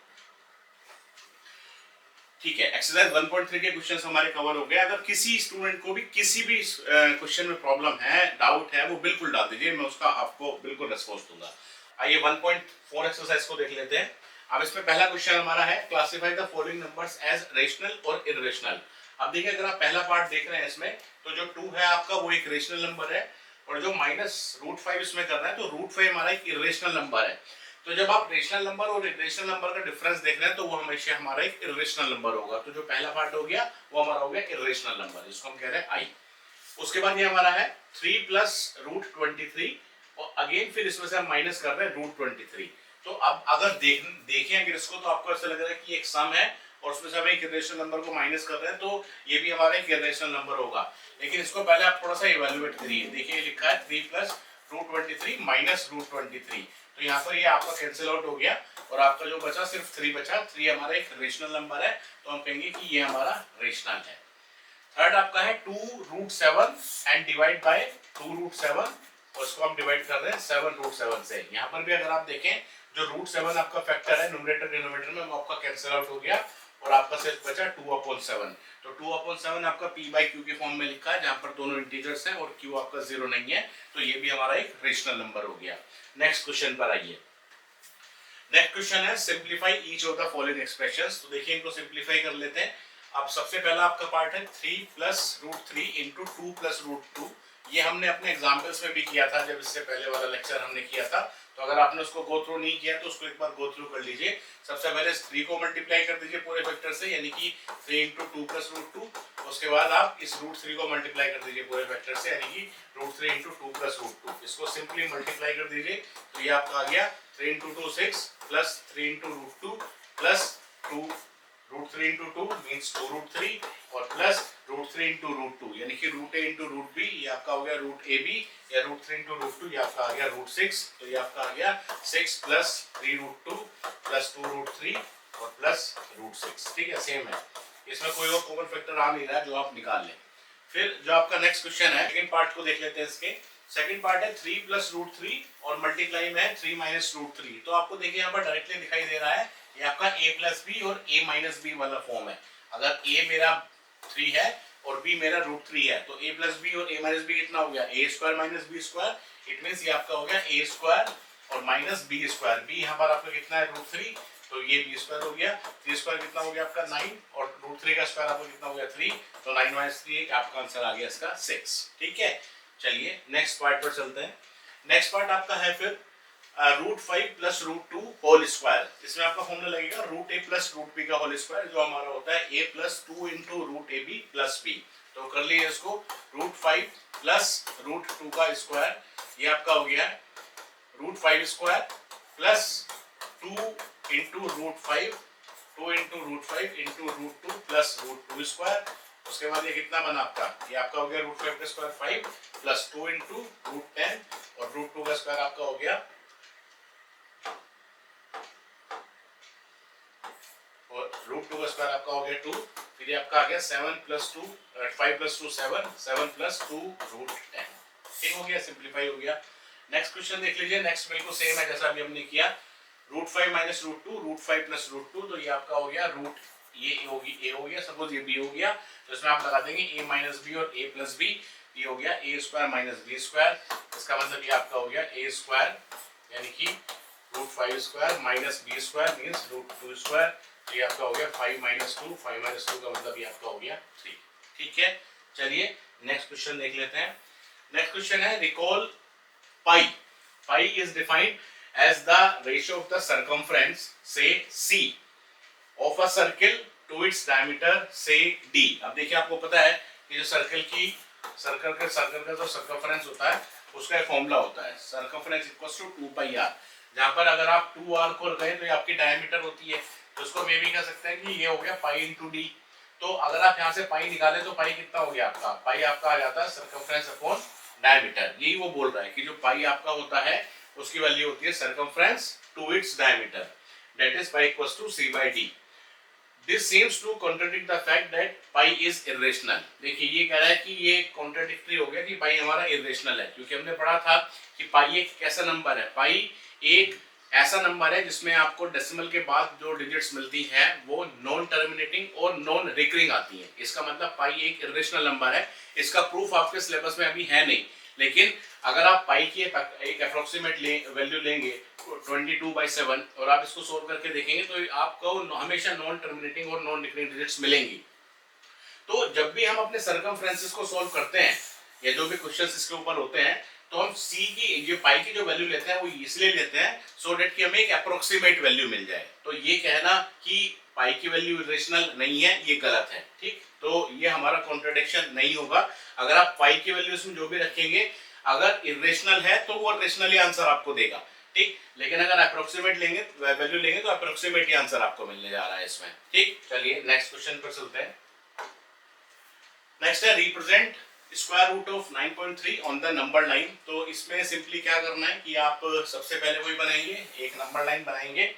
ठीक है। एक्सरसाइज 1.3 के क्वेश्चंस हमारे कवर हो गए। अगर किसी स्टूडेंट को भी किसी भी क्वेश्चन में प्रॉब्लम है, डाउट है, वो बिल्कुल डाल दीजिए, मैं उसका आपको बिल्कुल रिस्पॉन्स दूंगा। आइए 1.4 एक्सरसाइज को देख लेते हैं। अब इसमें पहला क्वेश्चन हमारा है classify the following numbers as rational और इरेशनल। अब देखिए अगर आप पहला पार्ट देख रहे हैं इसमें तो जो 2 है आपका वो एक रेशनल नंबर है और जो -√5 इसमें कर रहा है तो √5 हमारा एक इरेशनल नंबर है। तो जब आप रेशनल नंबर और इरेशनल नंबर का डिफरेंस देख रहे हैं तो वो हमेशा हमारा एक इरेशनल नंबर होगा। तो जो पहला पार्ट हो गया वो हमारा हो गया इरेशनल नंबर, जिसको हम कह रहे हैं आई। उसके बाद ये हमारा है 3 + √23 और अगेन फिर इसमें से हम माइनस कर रहे हैं √23। तो अब अगर देखें अगर इसको तो आपको ऐसा लग रहा है कि एक सम है और उसमें से हम एक इरेशनल नंबर को माइनस कर रहे हैं तो ये भी हमारा एक इरेशनल नंबर होगा। लेकिन इसको पहले आप थोड़ा सा इवैल्यूएट करिए। देखिए लिखा है 3 + √23 - √23। तो यहाँ पर ये आपका कैंसिल आउट हो गया और आपका जो बचा सिर्फ 3 बचा। 3 हमारा एक रेशनल नंबर है तो हम कहेंगे कि ये हमारा रेशनल है। थर्ड आपका है 2√7 एंड डिवाइड बाय 2√7 और इसको हम डिवाइड कर रहे हैं 7√7 से। यहाँ पर भी अगर आप देखें जो √7 आपका फैक्टर है न्यूमरेटर डिनोमिनेटर में वो आपका कैंसिल आउट हो गया और आपका सिर्फ बचा 2/7। तो 2/7 आपका p बाई क्यू के फॉर्म में लिखा है, जहां पर दोनों इंटीजर्स हैं और q आपका 0 नहीं है, तो ये भी हमारा एक रेशनल नंबर हो गया। नेक्स्ट क्वेश्चन पर आइए। नेक्स्ट क्वेश्चन है simplify each of the following expressions. तो देखिए इनको सिंप्लीफाई कर लेते हैं। अब सबसे पहला आपका पार्ट है 3 + √3 × 2 + √2। ये हमने अपने एग्जांपल्स में भी किया था, जब इससे पहले वाला लेक्चर हमने किया था। तो अगर आपने उसको गो थ्रू नहीं किया तो उसको एक बार गो थ्रू कर लीजिए। सबसे पहले 3 को मल्टीप्लाई कर दीजिए पूरे फैक्टर से, यानी कि 3 × 2 + √2। उसके बाद आप इस √3 को मल्टीप्लाई कर दीजिए पूरे फैक्टर से, यानी कि √3 × 2 + √2। इसको सिंपली मल्टीप्लाई कर दीजिए, तो ये आपका आ गया 3 × 2 6 + 3 × √2 + 2 √3 × 2 मींस 2√3 और प्लस √3 × √2 यानी कि √a × √b, ये आपका हो गया √ab, या √3 × √2 ये आपका आ गया √6। तो ये आपका आ गया 6 + 3√2 + 2√3 और प्लस √6। ठीक है, सेम है, इसमें कोई और कॉमन फैक्टर आ नहीं रहा है जो आप निकाल लें। फिर जो आपका नेक्स्ट क्वेश्चन है, सेकंड पार्ट को देख लेते हैं। इसके सेकंड पार्ट है 3 + √3 और मल्टीप्लाई में है 3 - √3। तो आपको देखिए यहाँ पर डायरेक्टली दिखाई दे रहा है, ये आपका a + b और a - b वाला फॉर्म है। अगर a मेरा 3 है और b मेरा √3 है, तो a + b और a - b कितना हो गया, a² - b²। इट मींस ये आपका हो गया a² और -b²। b यहाँ पर आपका कितना है √3, तो ये b² हो गया। 3² कितना हो गया आपका 9 और √3 का स्क्वायर आपका कितना हो गया 3, तो 9 - 3 आपका आंसर आ गया इसका 6। ठीक है, चलिए नेक्स्ट पार्ट पर चलते हैं। नेक्स्ट पार्ट आपका है फिर √5 + √2 होल स्क्वायर। इसमें आपका फॉर्मूला लगेगा √a + √b का होल स्क्वायर, जो हमारा होता है a + 2 × √ab + b। तो कर लिए इसको, √5 + √2 का स्क्वायर, ये आपका हो गया √5² + 2 × √5, 2 × √5 × √2 + √2²। उसके बाद ये कितना बना आपका, ये आपका हो गया √5 का स्क्वायर 5 + 2 × √10 और √2 का स्क्वायर आपका हो गया, और √2 का स्क्वायर आपका हो गया 2। फिर ये आपका आ गया 7 + 2 5 + 2 7 7 + 2 √10। ठीक हो गया, सिंप्लीफाई हो गया। नेक्स्ट क्वेश्चन देख लीजिए। नेक्स्ट बिल्कुल सेम है जैसा अभी हमने किया, √5 - √2 √5 + √2। तो ये आपका हो गया ये होगी a हो गया, सपोज ये b हो गया, तो इसमें आप लगा देंगे a - b और a + b। ये हो गया a² - b²। इसका मतलब ये आपका हो गया a² यानी कि √5² - b² मींस √2²। तो ये आपका हो गया 5 - 2, 5 - 2 का मतलब ये आपका हो गया 3। ठीक है, चलिए नेक्स्ट क्वेश्चन देख लेते हैं। नेक्स्ट क्वेश्चन है recall pi. Pi is defined as the ratio of the circumference say c of a circle to its diameter say d। अब देखिए आपको पता है कि जो सर्कल का जो सर्कमफ्रेंस होता है उसका एक फॉर्मूला होता है, सर्कमफ्रेंस इक्वल्स टू 2πr, जहां पर अगर आप 2r को गए तो ये आपकी डायमीटर होती है, तो उसको मे भी कह सकते हैं कि ये हो गया पाई × d। तो अगर आप यहाँ से पाई निकालें तो पाई कितना हो गया आपका, पाई आपका आ जाता है सर्कमफ्रेंस अपॉन डायमीटर। यही वो बोल रहा है कि जो पाई आपका होता है उसकी वैल्यू होती है circumference to its diameter, that is pi equals to c/d। This seems to contradict the fact that pi is irrational। देखिए ये कह रहा है कि ये कॉन्ट्राडिक्टरी हो गया कि पाई हमारा इरेशनल है, क्योंकि हमने पढ़ा था कि पाई एक कैसा नंबर है, पाई एक ऐसा नंबर है जिसमें आपको डेसिमल के बाद जो डिजिट्स मिलती हैं वो नॉन टर्मिनेटिंग और नॉन रिकरिंग आती हैं। इसका मतलब पाई एक इरेशनल नंबर है। इसका प्रूफ आपके सिलेबस में अभी है नहीं, लेकिन अगर आप पाई की एक अप्रोक्सीमेट वैल्यू लेंगे 22/7 और आप इसको सोल्व करके देखेंगे तो आपको हमेशा नॉन टर्मिनेटिंग और नॉन रिकरिंग डिजिट्स मिलेंगी। तो जब भी हम अपने सर्कमफ्रेंसेस को सोल्व करते हैं या जो भी क्वेश्चंस इसके ऊपर होते हैं, तो हम c की जो पाई की जो वैल्यू लेते हैं वो इसलिए लेते हैं सो दैट कि हमें एक अप्रोक्सीमेट वैल्यू मिल जाए। तो ये कहना कि पाई की वैल्यू इरेशनल नहीं है ये गलत है। ठीक, तो ये हमारा कॉन्ट्रडिक्शन नहीं होगा। अगर आप पाई की वैल्यू इसमें जो भी रखेंगे अगर इरेशनल है तो वो इरेशनली आंसर आपको देगा। ठीक, लेकिन अगर अप्रोक्सीमेट लेंगे वैल्यू लेंगे तो अप्रोक्सीमेट ही आंसर आपको मिलने जा रहा है इसमें। ठीक, चलिए नेक्स्ट क्वेश्चन पर चलते हैं। नेक्स्ट है represent square root of 9.3 on the number line. तो इसमें सिंपली क्या करना है कि आप सबसे पहले वही बनाएंगे, एक नंबर लाइन बनाएंगे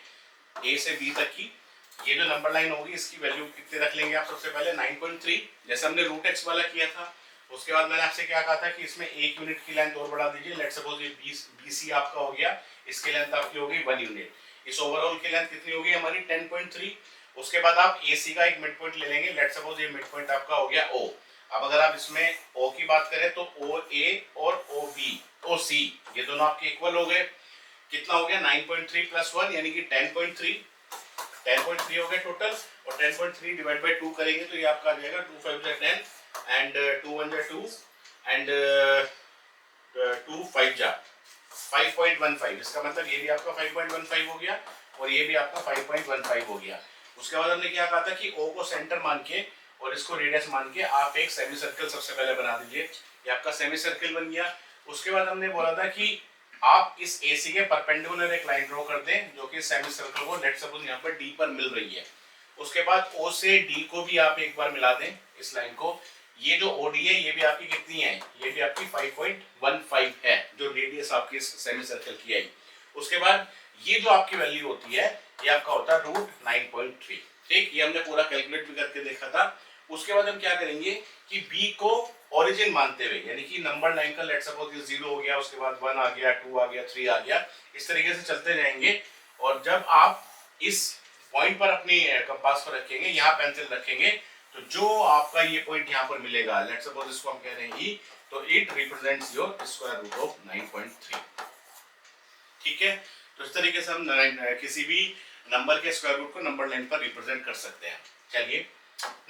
a से b तक की। ये जो नंबर लाइन होगी इसकी वैल्यू कितने रख लेंगे आप, सबसे पहले 9.3 जैसे हमने √x वाला किया था। उसके बाद मैंने आपसे क्या कहा था कि इसमें 1 यूनिट की लेंथ और बढ़ा दीजिए। लेट्स सपोज ये BC आपका हो गया, इसकी लेंथ आपकी हो गई 1 यूनिट। इस ओवरऑल की लेंथ कितनी होगी हमारी 10.3। उसके बाद आप AC का एक मिड पॉइंट ले लेंगे, लेट्स सपोज ये मिड पॉइंट आपका हो गया O। अब अगर आप इसमें O की बात करें तो OA और OC ये दोनों आपके इक्वल हो गए। कितना हो गया 9.3 प्लस 1 यानी कि 10.3 हो गया टोटल, और 10.3 डिवाइड बाई 2 करेंगे तो ये आपका आ जाएगा 2 5 जा 10 एंड 2 1 जा 2 एंड 2 5 जा 5.15। इसका मतलब ये भी आपका 5.15 हो गया और ये भी आपका 5.15 हो गया। उसके बाद हमने क्या कहा था कि O को सेंटर मान के और इसको रेडियस मान के आप एक सेमी सर्कल सबसे पहले बना दीजिए, ये आपका सेमी सर्कल बन गया। उसके बाद हमने बोला था कि आप इस AC के परपेंडिकुलर एक लाइन ड्रॉ कर दें जो कि सेमी सर्कल को लेट्स सपोज यहाँ पर D पर मिल रही है। उसके बाद O से D को भी आप एक बार मिला दें इस लाइन को। ये जो OD है ये भी आपकी कितनी है, ये भी आपकी 5.15 है जो रेडियस आपकी सेमी सर्कल की आई। उसके बाद ये जो आपकी वैल्यू होती है ये आपका होता है √9.3। ठीक, ये हमने पूरा कैलकुलेट भी करके देखा था। उसके बाद हम क्या करेंगे कि B को ओरिजिन मानते हुए यानी कि नंबर लाइन का लेट्स सपोज ये 0 हो गया, उसके बाद 1 आ गया, 2 आ गया, 3 आ गया, इस तरीके से चलते जाएंगे। और जब आप इस पॉइंट पर अपनी कंपास पर रखेंगे, यहाँ पेंसिल रखेंगे, तो जो आपका ये पॉइंट यहाँ पर मिलेगा लेट्स सपोज इसको हम कह रहे हैं E, तो it represents your square root of 9.3। ठीक है, तो इस तरीके से हम किसी भी नंबर के स्क्वायर रूट को नंबर लाइन पर रिप्रेजेंट कर सकते हैं। चलिए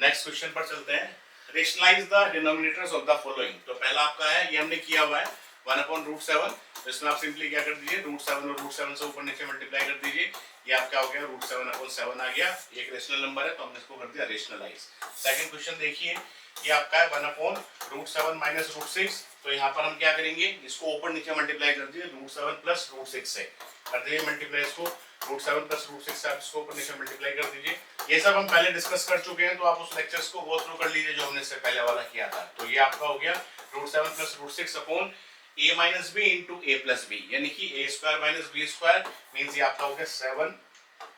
नेक्स्ट क्वेश्चन पर चलते हैं। Rationalise the denominators of the following. तो पहला आपका है, ये हमने किया हुआ है 1/√7। तो इसमें आप सिंपली क्या कर दीजिए, √7 और √7 से ऊपर नीचे मल्टीप्लाई कर दीजिए, ये आपका हो गया √7/7 आ गया। एक रेशनल नंबर है तो हमने इसको कर दिया रेशनलाइज। सेकंड क्वेश्चन देखिए, ये आपका है 1/√7 माइनस √6। तो यहाँ पर हम क्या करेंगे, इसको ऊपर नीचे मल्टीप्लाई कर दीजिए √7 प्लस √6 से कर दीजिए मल्टीप्लाई, इसको √7 प्लस √6 से आप इसको ऊपर नीचे मल्टीप्लाई कर दीजिए। ये सब हम पहले डिस्कस कर चुके हैं तो आप उस लेक्चर्स को गो थ्रू कर लीजिए जो हमने इससे पहले वाला किया था। तो ये आपका हो गया √7 plus √6 upon a minus b into a plus b, यानी कि a square minus b square means ये आपका हो गया 7,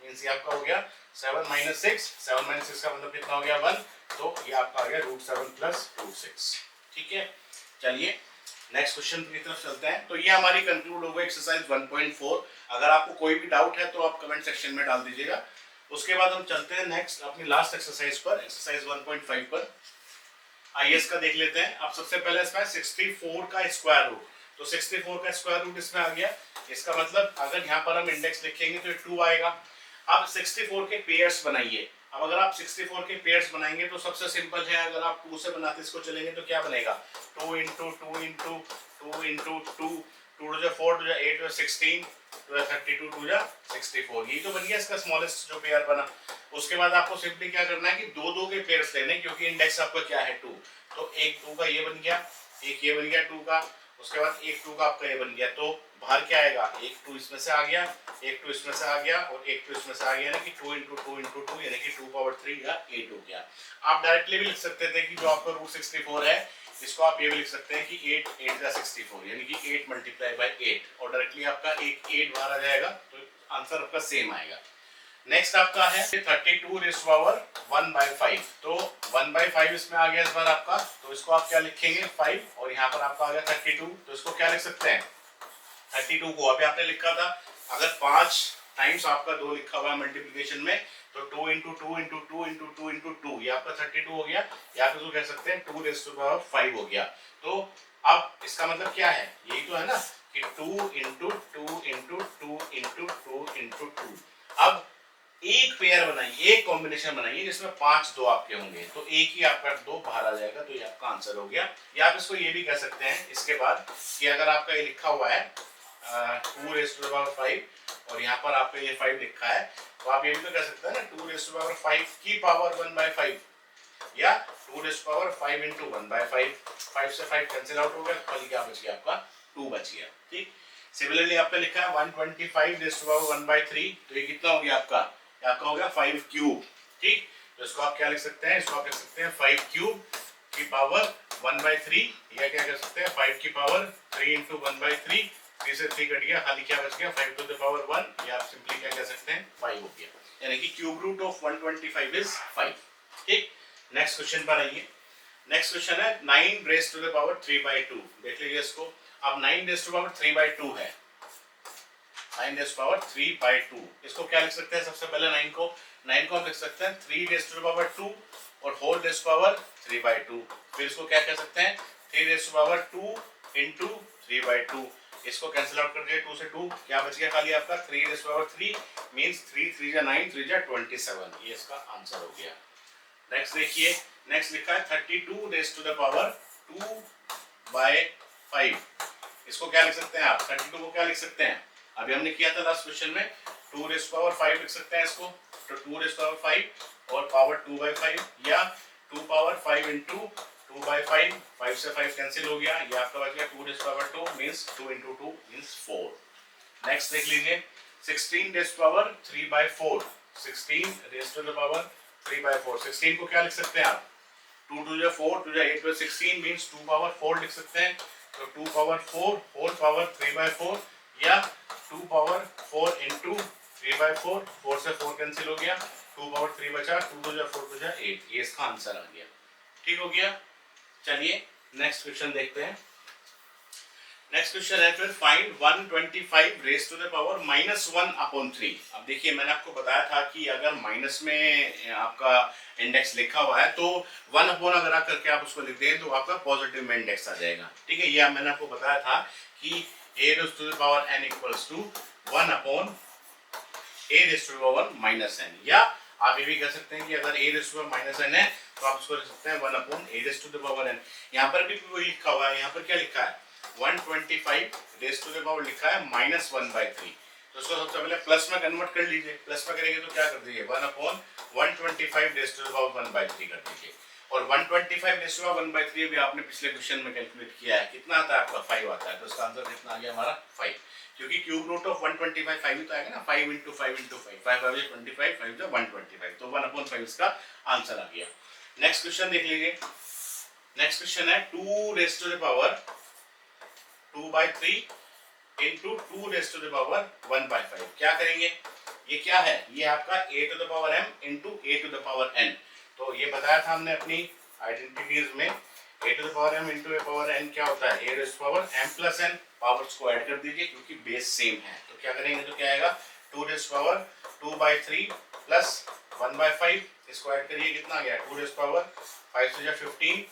मीन्स ये आपका हो गया 7 माइनस 6, 7 माइनस 6 का मतलब कितना हो गया 1, तो ये आपका आ गया √7 प्लस √6। ठीक है, चलिए नेक्स्ट क्वेश्चन की तरफ चलते हैं। तो ये हमारी कंक्लूड हो गई एक्सरसाइज 1.4। अगर आपको कोई भी डाउट है तो आप कमेंट सेक्शन में डाल दीजिएगा। उसके बाद हम चलते हैं नेक्स्ट अपनी लास्ट एक्सरसाइज पर, एक्सरसाइज 1.5 पर। आइए इसका देख लेते हैं। अब सबसे पहले इसमें 64 का स्क्वायर रूट, तो 64 का स्क्वायर रूट इसमें आ गया। इसका मतलब अगर यहाँ पर हम इंडेक्स लिखेंगे तो 2 आएगा। अब 64 के पेयर्स बनाइए। अब अगर आप 64 के पेयर्स बनाएंगे तो सबसे सिंपल है, अगर आप 2 से बनाते इसको चलेंगे तो क्या बनेगा, 2 into 2 into 2 into 2, 2 to 4 to 8 to 16 to 32 to 64, ये तो बन गया इसका स्मॉलेस्ट जो पेयर बना। उसके बाद आपको सिंपली क्या करना है कि दो दो के पेयर्स लेने, क्योंकि इंडेक्स आपका क्या है 2, तो एक 2 का ये बन गया, एक ये बन गया 2 का, उसके बाद एक 2 का आपका ये बन गया। तो बाहर क्या आएगा, एक 2 इसमें से आ गया, एक 2 इसमें से आ गया और एक 2 इसमें से आ गया, यानी कि 2 इंटू 2 इंटू 2 यानी कि 2 पावर 3 या 8 हो गया। आप डायरेक्टली भी लिख सकते थे कि जो आपका √64 है इसको आप ये भी लिख सकते हैं कि 8 8 का 64 यानी कि 8 मल्टीप्लाई बाय 8, और डायरेक्टली आपका एक 8 बाहर आ जाएगा तो आंसर आपका सेम आएगा। नेक्स्ट आपका है 32 रेज़ टू पावर 1/5। तो 1/5 इसमें आ गया इस बार आपका, तो इसको आप क्या लिखेंगे 5, और यहाँ पर आपका आ गया 32, तो इसको क्या लिख सकते हैं 32 को अभी आपने लिखा था, अगर 5 टाइम्स आपका 2 लिखा हुआ है मल्टीप्लिकेशन में, तो 2 इंटू 2 इंटू 2 इंटू 2 इंटू 2 ये आपका 32 हो गया, या फिर कह सकते हैं 2 रेज़ टू पावर 5 हो गया। तो अब इसका मतलब क्या है, यही तो है ना कि 2 इंटू 2 इंटू 2 इंटू 2 इंटू 2। अब एक पेयर बनाइए, एक कॉम्बिनेशन बनाइए जिसमें 5 2 आपके होंगे, तो एक ही आपका 2 बाहर आ जाएगा, तो ये आपका आंसर हो गया। या आप इसको ये भी कह सकते हैं इसके बाद कि अगर आपका ये लिखा हुआ है 2 रेज़ टू पावर 5 और यहाँ पर आपका ये 5 लिखा है, तो आप ये भी तो कह सकते हैं ना 2 रेज़ टू पावर 5 की पावर 1/5 या 2 रेज़ टू पावर 5 इंटू 1/5। 5 से 5 कैंसिल आउट हो गया, खाली क्या बच गया आपका 2 बच गया। ठीक, सिमिलरली आपका लिखा है 125 रेज़ टू पावर 1/3, तो ये कितना हो गया आपका हो गया 5 क्यूब। ठीक, तो इसको आप क्या लिख सकते हैं, इसको आप लिख सकते हैं 5 क्यूब की पावर 1/3, या क्या कर सकते हैं 5 की पावर 3 इंटू 1/3, 3 से 3 कट गया, खाली क्या बच गया 5 टू द पावर 1, या आप सिंपली क्या कह सकते हैं 5 हो गया, यानी कि क्यूब रूट ऑफ 125 इज 5। ठीक, नेक्स्ट क्वेश्चन पर आइए। नेक्स्ट क्वेश्चन है 9 रेज़ टू द पावर 3/2। देख लीजिए इसको। अब 9 रेज़ टू पावर 3/2 है, 9 रेस पावर 3/2। इसको क्या लिख सकते हैं? सबसे पहले 9 को हम लिख सकते हैं 3 रेस टू द पावर 2 और होल रेस पावर 3/2। फिर इसको क्या कह सकते हैं? 3 रेस टू पावर 2 इंटू 3/2। इसको कैंसिल आउट कर दिया 2 से 2, क्या बच गया खाली आपका 3 रेस पावर 3 मींस 3 3 जा 9 3 जा 27। ये इसका आंसर हो गया। नेक्स्ट देखिए, नेक्स्ट लिखा है 32 रेस टू द पावर 2/5। इसको क्या लिख सकते हैं आप? 32 को क्या लिख सकते हैं? अभी हमने किया था लास्ट क्वेश्चन में 2 रेस पावर 5 लिख सकते हैं इसको। तो 2 रेस पावर 5 और पावर 2/5 या 2 पावर 5 इंटू 2/5, 5 से 5 कैंसिल हो गया, ये आपका बच गया 2 raise power 2 means 2 into 2 means 4। Next देख लीजिए 16 raise power 3/4। 16 raise to the power 3/4। 16 को क्या लिख सकते हैं आप? 2 2 जा 4, 2 जा 8 पर 16 मींस 2 पावर 4 लिख सकते हैं। तो 2 पावर 4 होल पावर 3/4 या 2 पावर 4 इंटू 3/4, 4 से 4 कैंसिल हो गया, 2 पावर 3 बचा, 2 2 जा 4 2 जा 8। ये इसका आंसर आ गया। ठीक हो गया। चलिए नेक्स्ट क्वेश्चन देखते हैं। नेक्स्ट क्वेश्चन है फिर find 125 raise to the power -1/3। अब देखिए मैंने आपको बताया था कि अगर माइनस में आपका इंडेक्स लिखा हुआ है तो 1 अगर आप करके आप उसको लिख दें तो आपका पॉजिटिव में इंडेक्स आ जाएगा। ठीक है, ये मैंने आपको बताया था कि a raise to the power n equals to 1/a raise to the power -n, या आप ये भी कह सकते हैं कि अगर a raise to the power -n है तो आप उसको लिख सकते हैं 1/a raise to the power n। यहाँ पर भी वही लिखा हुआ है, यहाँ पर क्या लिखा है? 125 रेस टू द पावर लिखा है -1/3। तो उसको सबसे पहले प्लस में कन्वर्ट कर लीजिए। प्लस में करेंगे तो क्या कर दीजिए 1/125 रेस टू द पावर 1/3 कर दीजिए। और 125 रेस टू द पावर 1/3 भी आपने पिछले क्वेश्चन में कैलकुलेट किया है, कितना आता है आपका? 5 आता है। तो इसका आंसर कितना आ गया हमारा? 5, क्योंकि क्यूब रूट ऑफ 125 5 ही तो आएगा ना। 5 इंटू 5 इंटू 5, 5 5 25, 5 125, तो 1/5 इसका आंसर आ गया। नेक्स्ट क्वेश्चन देख लीजिए। नेक्स्ट क्वेश्चन है 2 raise to the power 2/3 into 2 raise to the power 1/5। क्या करेंगे? ये क्या है? ये आपका a to the power m into a to the power n। तो ये बताया था हमने अपनी आइडेंटिटीज में, a to the power m into a power n क्या होता है? a raise to power m plus n। पावर्स को ऐड कर दीजिए क्योंकि बेस सेम है। तो क्या करेंगे तो क्या आएगा? 2 रेस टू पावर 2/3 प्लस 1/5, इसको ऐड करिए, कितना आ गया? 2 raise to power 5 to 15,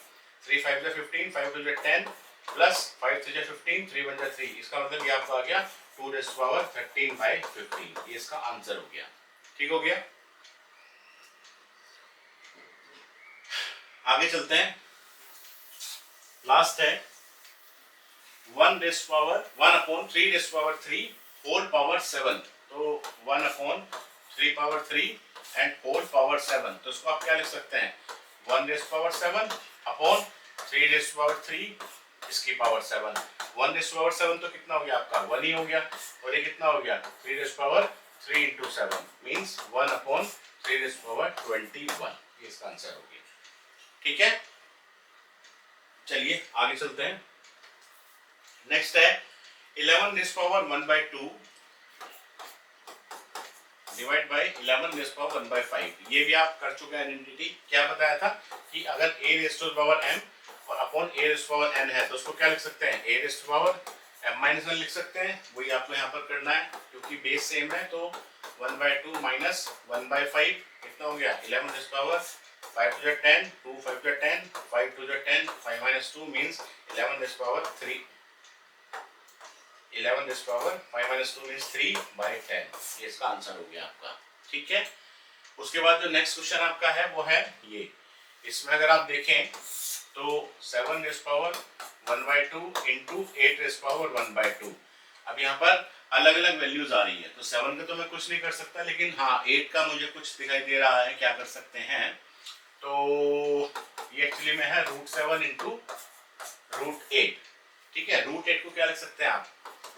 3 5 to 15, 5 to 10 plus 5 3 जा 15, 3 1 जा 3। इसका मतलब ये आपका आ गया 2 रेज़ टू पावर 13/15। ये इसका आंसर हो गया। ठीक हो गया। आगे चलते हैं। लास्ट है 1 raise to power 1/3 raise to power 3 whole power 7। तो 1/3 पावर 3 एंड होल पावर 7। तो इसको आप क्या लिख सकते हैं? 1 raise to power 7 upon 3 raise to power 3 इसकी पावर 7। 1 रेज़ टू पावर 7 तो कितना हो गया आपका? 1 ही हो गया। और ये कितना हो गया? 3 raise to power 3 into 7 means 1/3 raise to power 21। ये इसका आंसर हो गया। ठीक है, चलिए आगे चलते हैं। नेक्स्ट है 11 raise to power 1/2 divide by 11 raise to power 1/5। ये भी आप कर चुके हैं आइडेंटिटी। क्या बताया था कि अगर a raise to power m और upon a raise to power n है तो उसको क्या लिख सकते हैं? a raise to power m-1 लिख सकते हैं। वही आपको यहाँ पर करना है क्योंकि बेस सेम है। तो 1/2 माइनस 1/5 कितना हो गया? 11 raise to power 5 to the 10, 2 5 to the 10, 5 to the 10, 5 minus 2 means 11 raise to power 3। 11 raise to power 5 minus 2 means 3/10। ये इसका आंसर हो गया आपका। ठीक है, उसके बाद जो नेक्स्ट क्वेश्चन आपका है वो है ये। इसमें अगर आप देखें तो 7 raise to power 1/2 into 8 raise to power 1/2। अब यहाँ पर अलग अलग वैल्यूज आ रही है। तो 7 का तो मैं कुछ नहीं कर सकता, लेकिन हाँ 8 का मुझे कुछ दिखाई दे रहा है। क्या कर सकते हैं? तो ये एक्चुअली में है √7 इंटू √8। ठीक है, √8 को क्या लिख सकते हैं आप?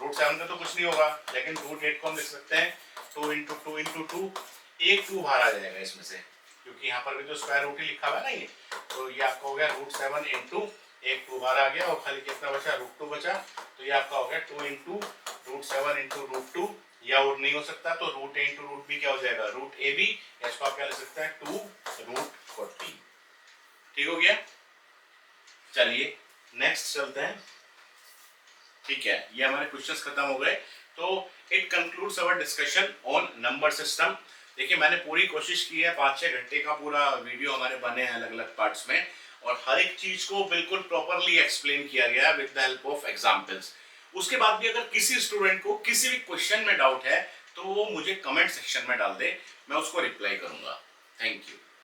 √7 का तो कुछ नहीं होगा, लेकिन √8 को हम लिख सकते हैं 2 इंटू 2 इंटू 2। एक 2 बाहर आ जाएगा इसमें से, क्योंकि यहाँ पर भी तो स्क्वायर रूट ही लिखा हुआ है ना ये। तो ये आपका हो गया √7 इंटू एक 2 बाहर आ गया और खाली कितना बचा? √2 बचा। तो ये आपका हो गया 2 इंटू √7 इंटू √2। या और नहीं हो सकता तो √a इंटू √b क्या हो जाएगा? √ab। इसको आप क्या लिख सकते हैं? 2√14। ठीक हो गया। चलिए नेक्स्ट चलते हैं। ठीक है, ये हमारे क्वेश्चंस खत्म हो गए। तो it concludes our discussion on number system. देखिए मैंने पूरी कोशिश की है, 5-6 घंटे का पूरा वीडियो हमारे बने हैं अलग अलग पार्ट्स में, और हर एक चीज को बिल्कुल प्रॉपरली एक्सप्लेन किया गया है with the help of examples. उसके बाद भी अगर किसी स्टूडेंट को किसी भी क्वेश्चन में डाउट है तो वो मुझे कमेंट सेक्शन में डाल दे, मैं उसको रिप्लाई करूंगा। Thank you.